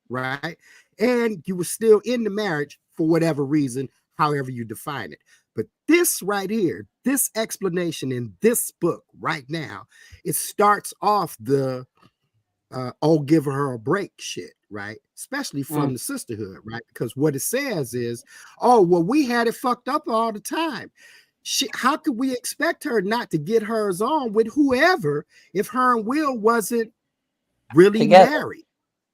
right? And you were still in the marriage for whatever reason, however you define it. But this right here, this explanation in this book right now, it starts off the give her a break shit, right? Especially from the sisterhood, right? Because what it says is, oh, well, we had it fucked up all the time. How could we expect her not to get hers on with whoever if her and Will wasn't really married?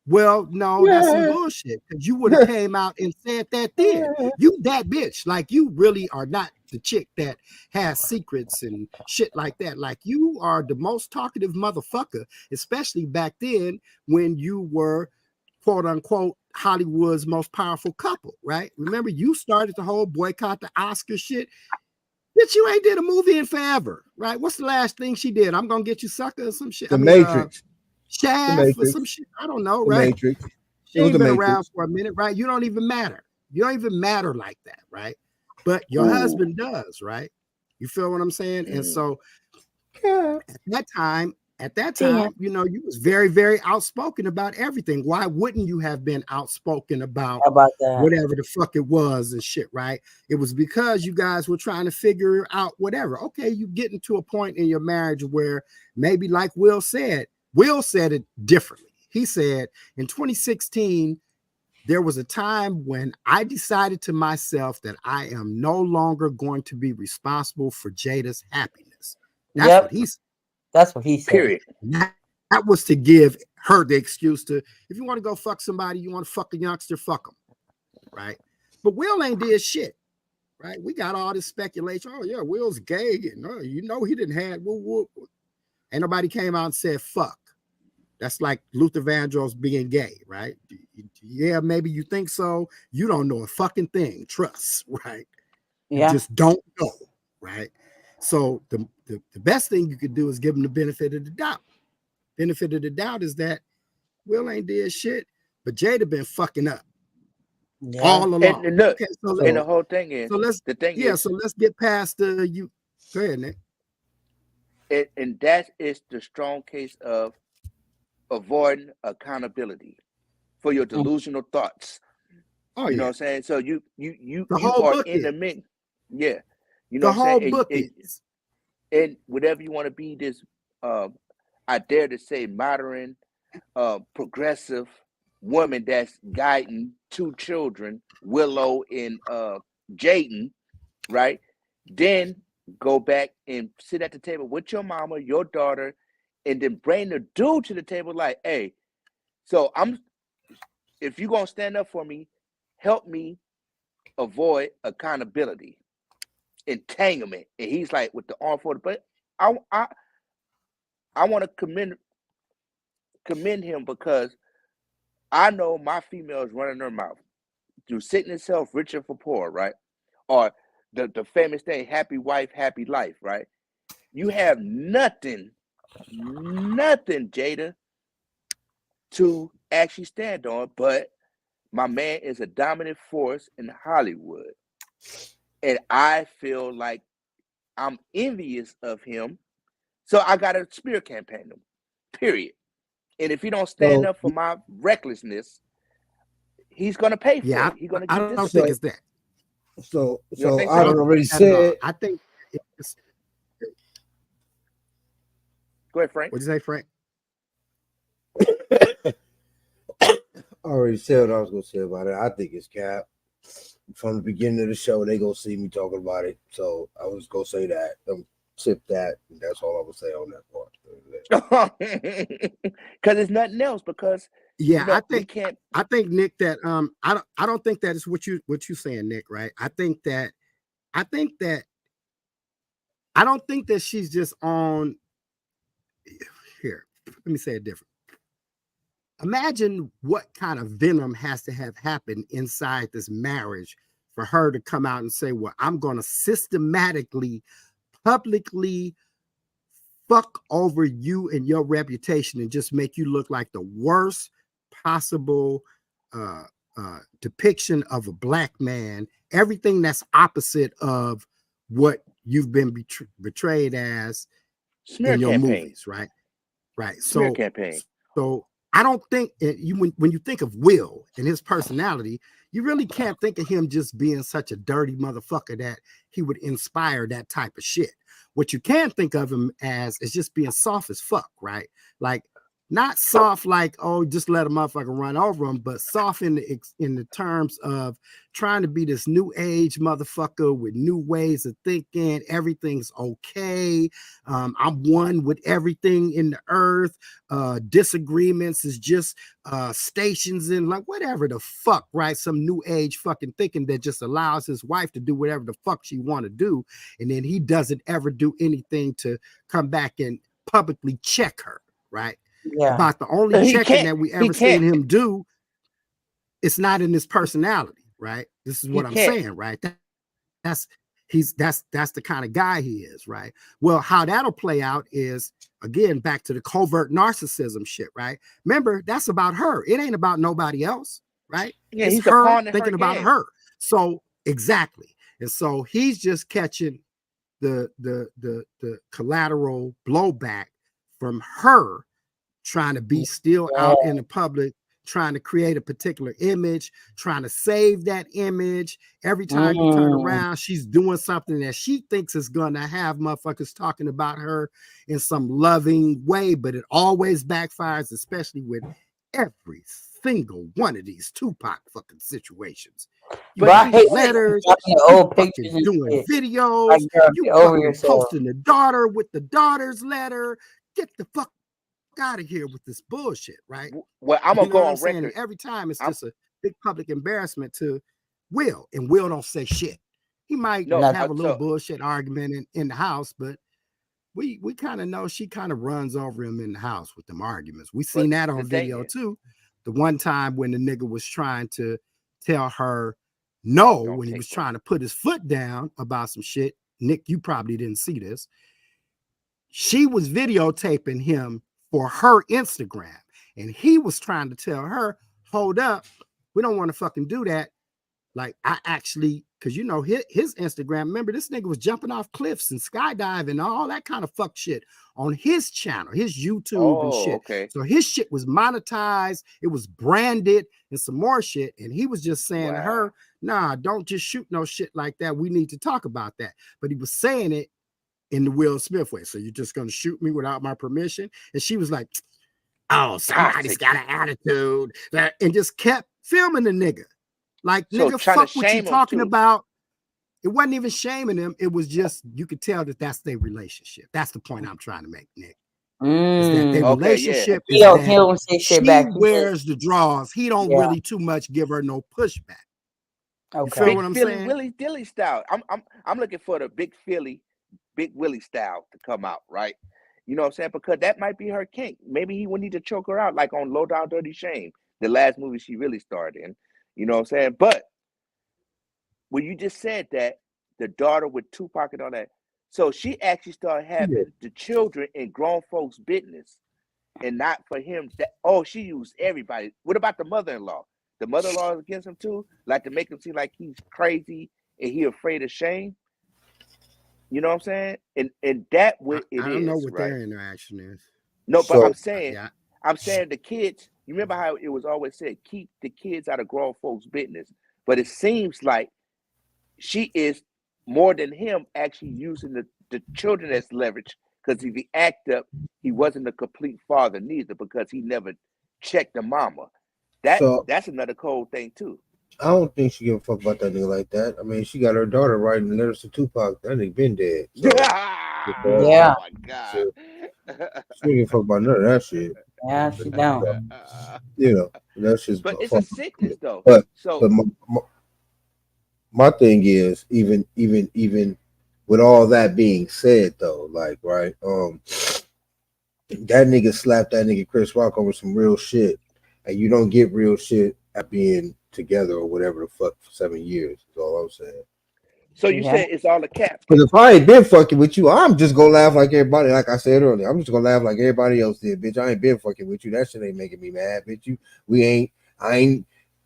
Well, no, that's some bullshit, because you would have came out and said that then. You that bitch. Like, you really are not the chick that has secrets and shit like that. Like, you are the most talkative motherfucker, especially back then when you were, quote unquote, Hollywood's most powerful couple, right? Remember, you started the whole boycott the Oscar shit. Bitch, you ain't did a movie in forever, right? What's the last thing she did? I'm gonna get you, sucker, or some shit. The Matrix. Shaft or some shit. I don't know, right? Matrix. She ain't been around for a minute, right? You don't even matter. You don't even matter like that, right? But your husband does, right? You feel what I'm saying? And so at that time, you know, you was very, very outspoken about everything. Why wouldn't you have been outspoken about that? Whatever the fuck it was and shit, right? It was because you guys were trying to figure out whatever. Okay, you getting to a point in your marriage where maybe, like Will said it differently. He said in 2016, there was a time when I decided to myself that I am no longer going to be responsible for Jada's happiness. That's what he said. That's what he said. Period. That was to give her the excuse to, if you want to go fuck somebody, you want to fuck a youngster, fuck them, right? But Will ain't did shit, right? We got all this speculation. Oh yeah, Will's gay, and you know he didn't have. Ain't nobody came out and said fuck. That's like Luther Vandross being gay, right? Yeah, maybe you think so. You don't know a fucking thing. Trust, right? Yeah. You just don't know, right? So the best thing you could do is give him the benefit of the doubt. Benefit of the doubt is that Will ain't did shit, but Jada been fucking up all along. And look, okay, and the whole thing is, so let's get past you. Go ahead, Nick. And that is the strong case of avoiding accountability for your delusional thoughts. Oh, you know what I'm saying? So you are in the mix. Yeah. You know what I'm saying? Book and whatever you want to be, this I dare to say modern progressive woman that's guiding two children, Willow and Jaden, right? Then go back and sit at the table with your mama, your daughter, and then bring the dude to the table like, hey, so if you're gonna stand up for me, help me avoid accountability, entanglement. And he's like with the arm for it. But I want to commend him, because I know my female is running her mouth through sitting itself richer for poor, right? Or the famous thing, happy wife, happy life, right? You have nothing, Jada, to actually stand on, but my man is a dominant force in Hollywood. And I feel like I'm envious of him. So I got to spear campaign him, period. And if he don't stand up for my recklessness, he's going to pay for it. He's going to get this. I don't think it's that. So I don't already said. I think it's. Go ahead, Frank. What'd you say, Frank? I already said what I was going to say about it. I think it's cap. From the beginning of the show, they going to see me talking about it. So I was going to say that. Tip that. And that's all I would say on that part. Because it's nothing else. Because I think Nick, that I don't think that is what you saying, Nick, right? I don't think that she's just on here. Let me say it different. Imagine what kind of venom has to have happened inside this marriage for her to come out and say, well, I'm going to systematically, publicly fuck over you and your reputation and just make you look like the worst possible depiction of a black man, everything that's opposite of what you've been betrayed as Smear in your campaign. movies, right? Right. Smear campaign. So I don't think when you think of Will and his personality, you really can't think of him just being such a dirty motherfucker that he would inspire that type of shit. What you can think of him as is just being soft as fuck, right? Like not soft like, oh, just let a motherfucker run over him, but soft in the terms of trying to be this new age motherfucker with new ways of thinking. Everything's okay. I'm one with everything in the earth. Disagreements is just stations in like whatever the fuck, right? Some new age fucking thinking that just allows his wife to do whatever the fuck she want to do. And then he doesn't ever do anything to come back and publicly check her, right? Yeah. About the only checking that we ever seen him do, it's not in his personality, right? This is what I'm saying, right? That's the kind of guy he is, right? Well, how that'll play out is, again, back to the covert narcissism shit, right? Remember, that's about her. It ain't about nobody else, right? Yeah, it's he's her thinking about her. So exactly. And so he's just catching the collateral blowback from her trying to be still out in the public, trying to create a particular image, trying to save that image. Every time you turn around, she's doing something that she thinks is going to have motherfuckers talking about her in some loving way, but it always backfires, especially with every single one of these Tupac fucking situations. You letters, old pictures, doing videos, like, you fucking posting the daughter with the daughter's letter. Get the fuck out of here with this bullshit, right? Well, I'm gonna go on record. Every time it's just a big public embarrassment to Will, and Will don't say shit. He might have a little bullshit argument in the house, but we kind of know she kind of runs over him in the house with them arguments. We seen that on video too. The one time when the nigga was trying to tell her no, when he was trying to put his foot down about some shit. Nick, you probably didn't see this. She was videotaping him for her Instagram, and he was trying to tell her, hold up, we don't want to fucking do that. Like, I actually, because you know his Instagram, remember this nigga was jumping off cliffs and skydiving and all that kind of fuck shit on his channel, his YouTube and shit. Okay. So his shit was monetized, it was branded and some more shit. And he was just saying to her, nah, don't just shoot no shit like that. We need to talk about that. But he was saying it in the Will Smith way. So you're just going to shoot me without my permission? And she was like, oh, somebody's got an attitude. And just kept filming the nigga. Like, so nigga, fuck what you talking about. It wasn't even shaming him. It was just, you could tell that that's their relationship. That's the point I'm trying to make, Nick. Is that their relationship is that he don't say shit back. He wears the draws. He don't really too much give her no pushback. Okay. You feel what I'm saying? Willie Dilly style. I'm looking for the Big Willie style to come out, right? You know what I'm saying? Because that might be her kink. Maybe he would need to choke her out, like on Low Down Dirty Shame, the last movie she really starred in. You know what I'm saying? But when you just said that, the daughter with Tupac and all that, so she actually started having the children in grown folks' business, and not for him. She used everybody. What about the mother-in-law? The mother-in-law is against him too, like to make him seem like he's crazy and he afraid of shame. You know what I'm saying? And that way it is. I don't know what their interaction is. No, but I'm saying the kids. You remember how it was always said, keep the kids out of grown folks' business. But it seems like she is more than him actually using the children as leverage, because if he act up, he wasn't a complete father neither, because he never checked the mama. That's another cold thing too. I don't think she give a fuck about that nigga like that. I mean, she got her daughter writing letters to Tupac. That nigga been dead. So, yeah. Oh my God. So, she don't give a fuck about none of that shit. Yeah, she don't. You know, that's just. But it's a sickness though. But so my thing is, even with all that being said though, like, right, that nigga slapped that nigga Chris Rock over some real shit, and you don't get real shit at being together or whatever the fuck for 7 years. Is all I'm saying. So you said it's all a cap. Because if I ain't been fucking with you, I'm just gonna laugh like everybody. Like I said earlier, I'm just gonna laugh like everybody else did, bitch. I ain't been fucking with you. That shit ain't making me mad, bitch.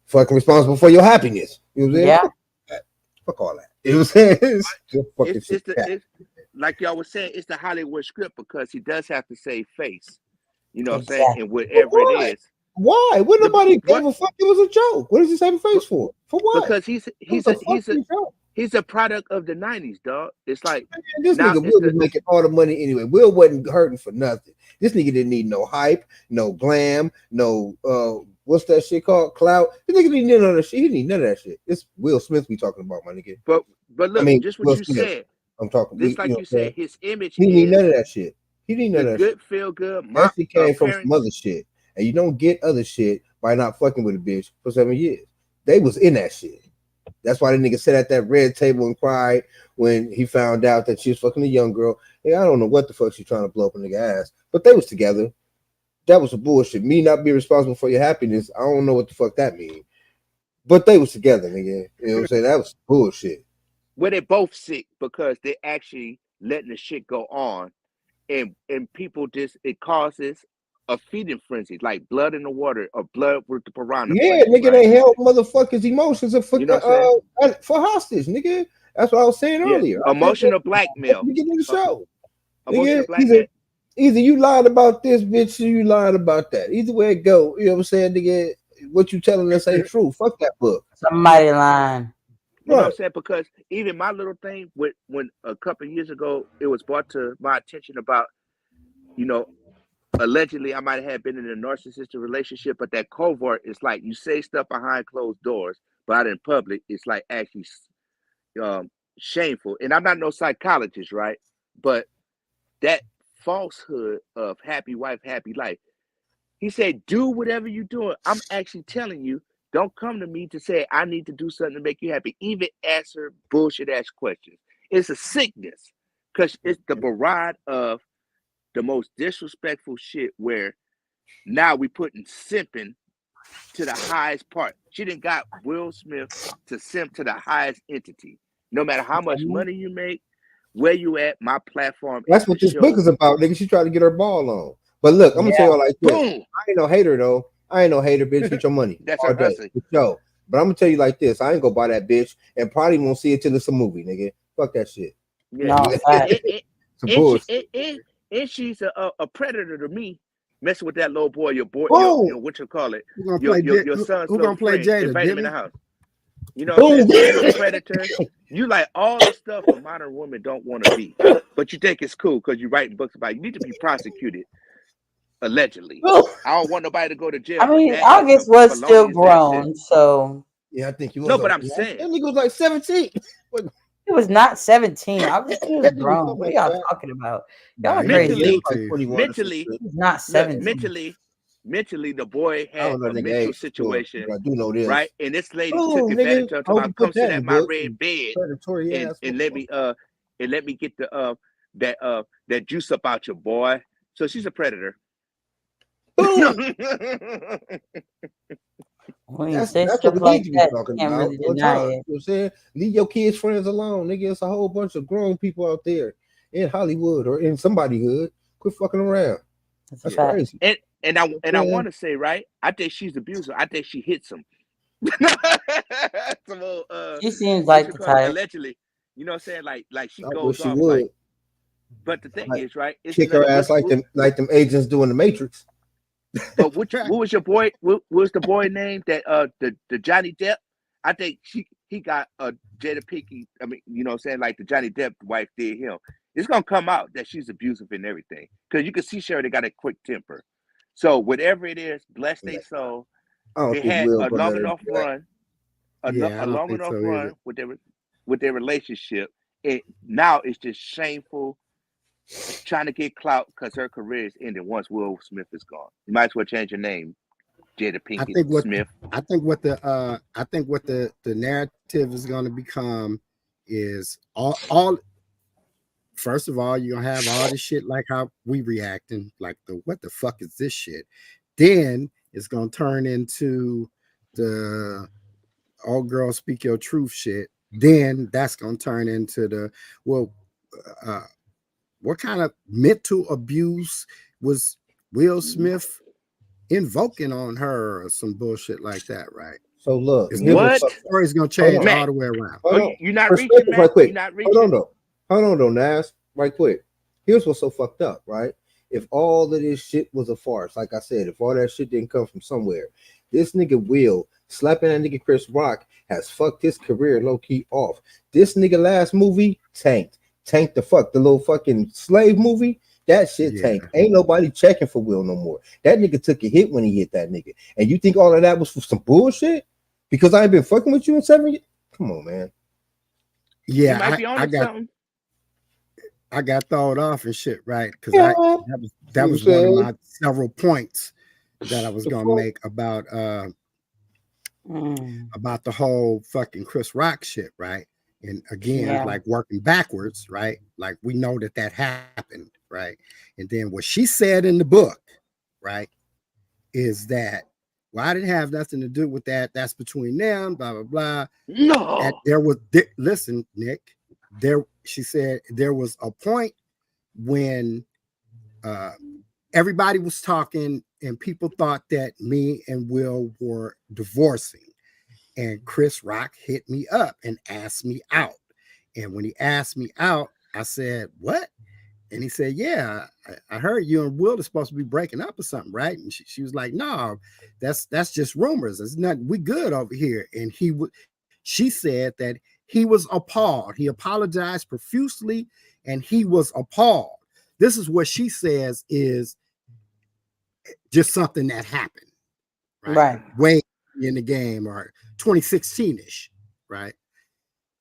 fucking responsible for your happiness. You know what I'm saying? Yeah. Fuck all that. You know what I'm saying? It's like y'all was saying, it's the Hollywood script because he does have to save face. You know what I'm saying? And whatever it is. Why? When nobody gave a fuck, it was a joke. What does he saving face for? For what? Because he's a product of the 90s, dog. It's like this nigga Will was making all the money anyway. Will wasn't hurting for nothing. This nigga didn't need no hype, no glam, no what's that shit called? Clout. This nigga didn't need none of that shit. He didn't need none of that shit. It's Will Smith we talking about, my nigga. But look, I mean, just what you said. I'm talking. Just like you said, his image. He didn't need none of that shit. He didn't need none of that shit. Feel good. That shit came from some other shit. And you don't get other shit by not fucking with a bitch for 7 years. They was in that shit. That's why the nigga sat at that red table and cried when he found out that she was fucking a young girl. Hey, I don't know what the fuck she's trying to blow up a nigga ass, but they was together. That was a bullshit. Me not be responsible for your happiness. I don't know what the fuck that means. But they was together, nigga. You know what I'm saying? That was bullshit. Well, they both sick because they actually letting the shit go on, and people just it causes a feeding frenzy, like blood in the water or blood with the piranha. Yeah, nigga, they held motherfuckers' emotions for hostage, nigga. That's what I was saying earlier. Emotional blackmail. Beginning of the show. Nigga, either you lied about this, bitch, or you lied about that. Either way it go, you know what I'm saying, nigga. What you telling us ain't true. Fuck that book. Somebody lying. You know what I'm saying? Because even my little thing, when a couple of years ago, it was brought to my attention about, allegedly I might have been in a narcissistic relationship, but that covert is like you say stuff behind closed doors, but out in public, it's like actually shameful. And I'm not no psychologist, right? But that falsehood of happy wife, happy life. He said, do whatever you're doing. I'm actually telling you, don't come to me to say I need to do something to make you happy. Even answer bullshit ass questions. It's a sickness because it's the barrage of the most disrespectful shit where now we putting simping to the highest part. She done got Will Smith to simp to the highest entity. No matter how much money you make, where you at, my platform. That's what this book is about, nigga. She tried to get her ball on. But look, I'm gonna tell you like this. Boom. I ain't no hater though. I ain't no hater, bitch. Get your money. That's all day. Yo, but I'm gonna tell you like this. I ain't gonna buy that bitch and probably won't see it till it's a movie, nigga. Fuck that shit. Yeah. And she's a predator to me. Messing with that little boy, your boy, what you call it? Your son's who gonna play Jada? Invite him in the house. You know, you're a predator. You like all the stuff a modern woman don't want to be, but you think it's cool because you're writing books about it. You need to be prosecuted. Allegedly, I don't want nobody to go to jail. I mean, August was still grown, so yeah, I think he was. No, but I'm saying that nigga was like 17. He was not 17. August was grown. What are y'all talking about? Y'all are crazy. Mentally, he's not 17. Mentally, the boy had a mental situation, I do know this, right? And this lady took advantage of him. Come sit at my red bed and let me get the that juice up out your boy. So she's a predator. When you say stuff like that, you can't really deny it. You know what I'm saying? Leave your kids' friends alone, nigga. It's a whole bunch of grown people out there in Hollywood or in somebody's hood. Quit fucking around. That's crazy. And I want to say, right? I think she's abusive. I think she hits him. She seems like the type. Allegedly, you know what I'm saying? Like she goes off like. But the thing is, right? It's kick her ass like them agents do in the Matrix. But what was your boy? What was the boy name that the Johnny Depp? I think he got a Jada Pinkett. I mean, you know what I'm saying? Like the Johnny Depp wife did him. It's gonna come out that she's abusive and everything. Because you can see Shirley got a quick temper. So whatever it is, bless their soul. They had a long enough run. A long enough run with their relationship. And now it's just shameful. Trying to get clout because her career is ending once Will Smith is gone. You might as well change your name, Jada Pinkett Smith. I think what the narrative is going to become is all. First of all, you're gonna have all this shit like how we reacting, like what the fuck is this shit? Then it's gonna turn into the all girls speak your truth shit. Then that's gonna turn into the what kind of mental abuse was Will Smith invoking on her or some bullshit like that, right? So look, what? The story's gonna change all the way around. You're not reaching, man. Right quick. You're not reaching. Hold on, though, Nas. Right quick. Here's what's so fucked up, right? If all of this shit was a farce, like I said, if all that shit didn't come from somewhere, this nigga Will slapping that nigga Chris Rock has fucked his career low key off. This nigga last movie tanked the little fucking slave movie. That shit tanked. Ain't nobody checking for Will no more. That nigga took a hit when he hit that nigga. And you think all of that was for some bullshit? Because I ain't been fucking with you in 7 years? Come on, man. Yeah, I got thrown off and shit, right? Because that was one of my several points that I was gonna make about the whole fucking Chris Rock shit, right? And again, like working backwards, right? Like we know that happened, right? And then what she said in the book, right, is that, well, I didn't have nothing to do with that. That's between them, blah, blah, blah. No. Listen, Nick, she said there was a point when everybody was talking and people thought that me and Will were divorcing. And Chris Rock hit me up and asked me out. And when he asked me out, I said, what? And he said, yeah, I heard you and Will are supposed to be breaking up or something, right? And she was like, no, that's just rumors. It's nothing. We good over here. And she said that he was appalled. He apologized profusely and he was appalled. This is what she says is just something that happened, right? Way in the game, or 2016-ish, right?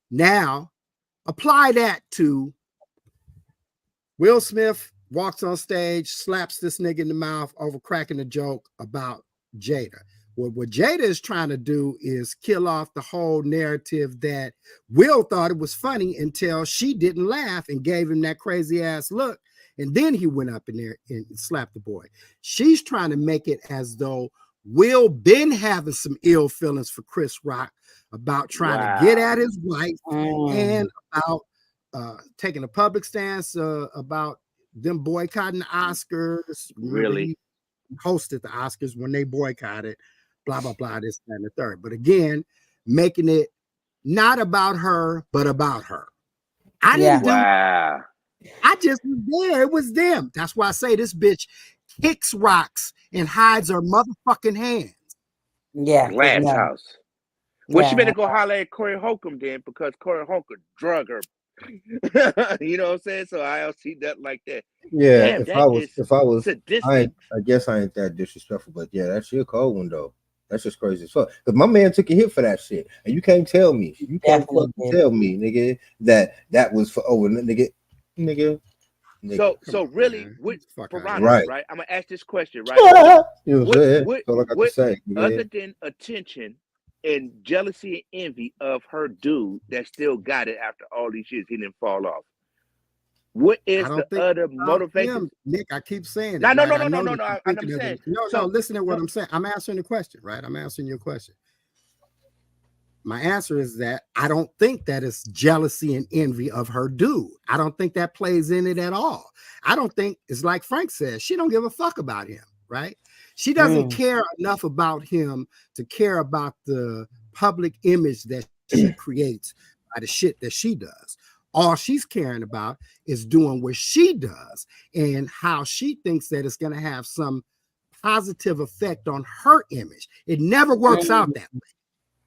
Now, apply that to Will Smith walks on stage, slaps this nigga in the mouth over cracking a joke about Jada. What Jada is trying to do is kill off the whole narrative that Will thought it was funny until she didn't laugh and gave him that crazy ass look. And then he went up in there and slapped the boy. She's trying to make it as though Will been having some ill feelings for Chris Rock about trying to get at his wife and about taking a public stance about them boycotting the Oscars. Really? He hosted the Oscars when they boycotted, blah, blah, blah, this, that, and the third. But again, making it not about her, but about her. I didn't I just was there. It was them. That's why I say this bitch kicks rocks and hides her motherfucking hands. Glass house. Well, she better go holler at Corey Holcomb then, because Corey Holcomb drug her. You know what I'm saying? So I don't see nothing like that. Yeah, damn, if I was, I guess I ain't that disrespectful, but yeah, that's your cold one though. That's just crazy as fuck. Because my man took a hit for that shit, and you can't tell me, tell me, nigga, that was for nigga. So really, with Piranha, right? I'm gonna ask this question, right? Other than attention and jealousy and envy of her dude that still got it after all these years, he didn't fall off. What is the other motivation? Nick, I keep saying No. I'm saying no. Listen to what I'm saying. I'm answering the question, right? I'm answering your question. My answer is that I don't think that it's jealousy and envy of her dude. I don't think that plays in it at all. I don't think it's like Frank says, she don't give a fuck about him, right? She doesn't care enough about him to care about the public image that she creates by the shit that she does. All she's caring about is doing what she does and how she thinks that it's going to have some positive effect on her image. It never works out that way.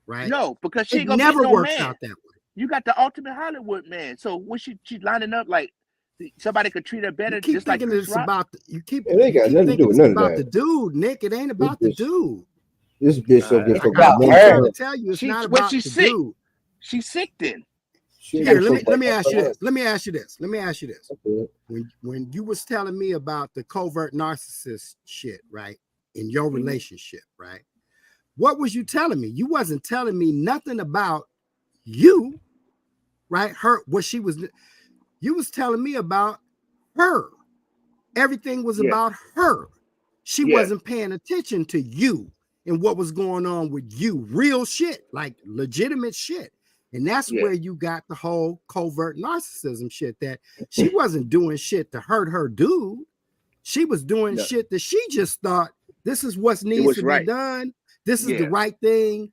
Right? No, because she ain't gonna never no works man. Out that way. You got the ultimate Hollywood man. So when she's lining up like somebody could treat her better, just like it's about it ain't got nothing to do with none of that. The dude, Nick. It ain't about the dude. This bitch don't give a fuck about her. I tell you, it's not about the dude. She's sick then. Here, let me ask you this. Let me ask you this. Okay. When you was telling me about the covert narcissist shit, right, in your relationship, right? What was you telling me? You wasn't telling me nothing about you, right? Her, what she was, you was telling me about her. Everything was about her. She wasn't paying attention to you and what was going on with you. Real shit, like legitimate shit. And that's where you got the whole covert narcissism shit, that she wasn't doing shit to hurt her dude. She was doing shit that she just thought this is what needs to be done. This is the right thing.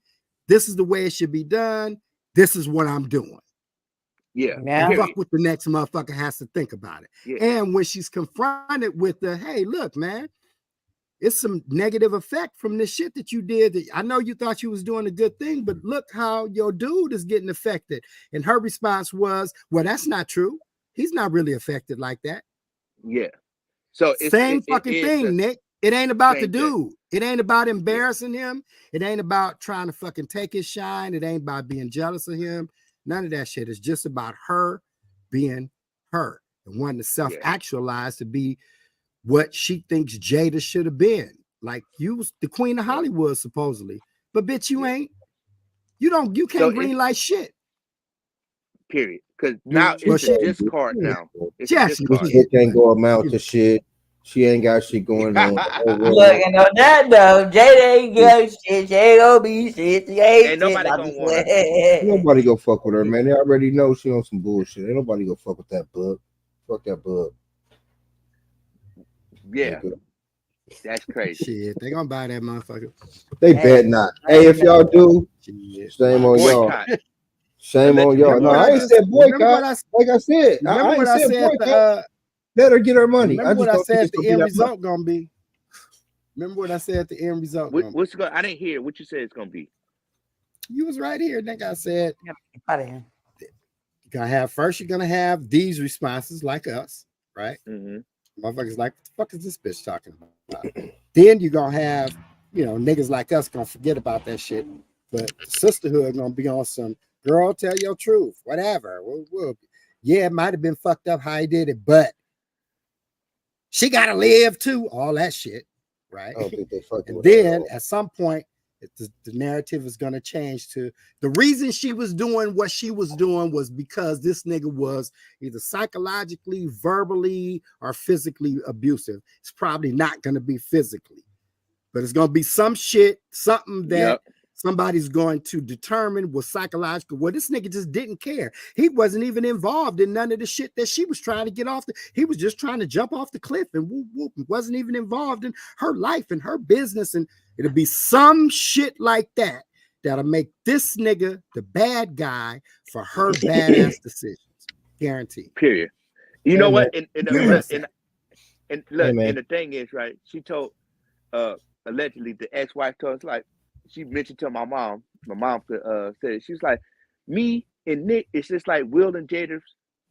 This is the way it should be done. This is what I'm doing. Yeah. Fuck what the next motherfucker has to think about it. Yeah. And when she's confronted with the, hey, look, man, it's some negative effect from this shit that you did. I know you thought you was doing a good thing, but look how your dude is getting affected. And her response was, well, that's not true. He's not really affected like that. Yeah. So same fucking thing, Nick. It ain't about the dude. It ain't about embarrassing him. It ain't about trying to fucking take his shine. It ain't about being jealous of him. None of that shit. It's just about her being her and wanting to self-actualize to be what she thinks Jada should have been. Like, you was the queen of Hollywood, supposedly. But bitch, you ain't. You can't green light shit. Period. Because now it's a discard now. It's she can't go amount to shit. She ain't got shit going on. Looking on that though, Jada ain't got shit. She ain't gonna be shit. She ain't nobody gonna want her. Nobody go fuck with her, man. They already know she on some bullshit. Ain't nobody go fuck with that bug. Fuck that bug. Yeah. That's crazy. Shit, they gonna buy that motherfucker. They bet not. Hey, if y'all do, shame on y'all. Shame on y'all. No, I ain't said boycott. Like I said, I ain't said boycott. Let her get her money. Remember what I said the end result gonna be. Remember what I said the end result. What's going? I didn't hear what you said it's gonna be. You was right here. I think I said you're gonna have these responses like us, right? Mm-hmm. Motherfuckers like, what the fuck is this bitch talking about? Then you're gonna have, niggas like us gonna forget about that shit. But sisterhood gonna be on some girl, tell your truth, whatever. Yeah, it might have been fucked up how he did it, but she gotta live too. All that shit, right? And then at some point, the narrative is gonna change to the reason she was doing what she was doing was because this nigga was either psychologically, verbally, or physically abusive. It's probably not gonna be physically, but it's gonna be some shit, something that somebody's going to determine was psychological. Well, this nigga just didn't care. He wasn't even involved in none of the shit that she was trying to get off. He was just trying to jump off the cliff and whoop, whoop. Wasn't even involved in her life and her business. And it'll be some shit like that that'll make this nigga the bad guy for her badass decisions. Guaranteed. Period. You know what? And look, and the thing is, right? She told allegedly the ex-wife told us, like, she mentioned to my mom said, she was like, me and Nick, it's just like Will and Jada's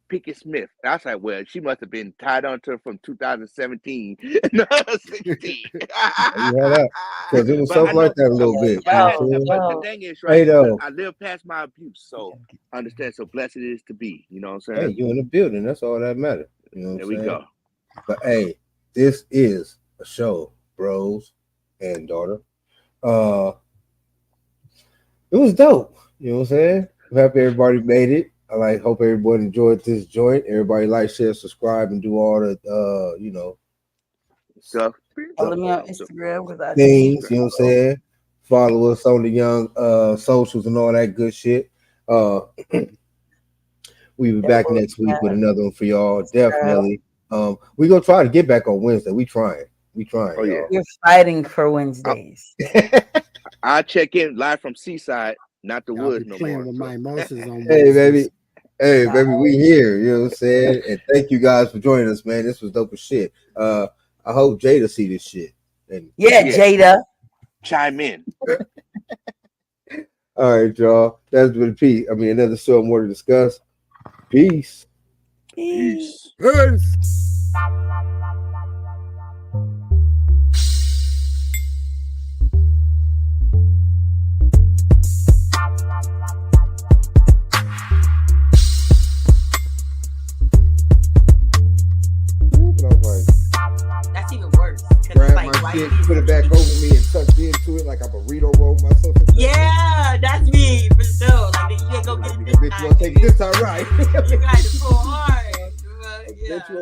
Pinkett Smith. And I was like, well, she must have been tied on to her from 2017. 16. Because it was something like that a little bit. But the thing is, right, I live past my abuse, so I understand. So blessed it is to be. You know what I'm saying? Hey, you in the building. That's all that matters. You know what I'm saying? There we go. But hey, this is a show, bros and daughter. It was dope. You know what I'm saying? I'm happy everybody made it. I hope everybody enjoyed this joint. Everybody like, share, subscribe, and do all the stuff. Follow me on Instagram because things. You know what I'm saying? Follow us on the young socials and all that good shit. We'll be back next week with another one for y'all. Definitely. We're gonna try to get back on Wednesday. We trying. Oh yeah. You're fighting for Wednesdays. I'll check in live from Seaside, not the woods no playing more. With my emotions on hey baby, we here. You know what I'm saying? And thank you guys for joining us, man. This was dope as shit. I hope Jada see this shit. And Jada, chime in. All right, y'all. That's been another show more to discuss. Peace. Peace. That's even worse. Grab my shit, put it back over me, and tuck into it like a burrito roll myself. Yeah, that's me for sure. Like you ain't gonna get it this time. Bitch, you gonna take it this time, right? You got to pull hard.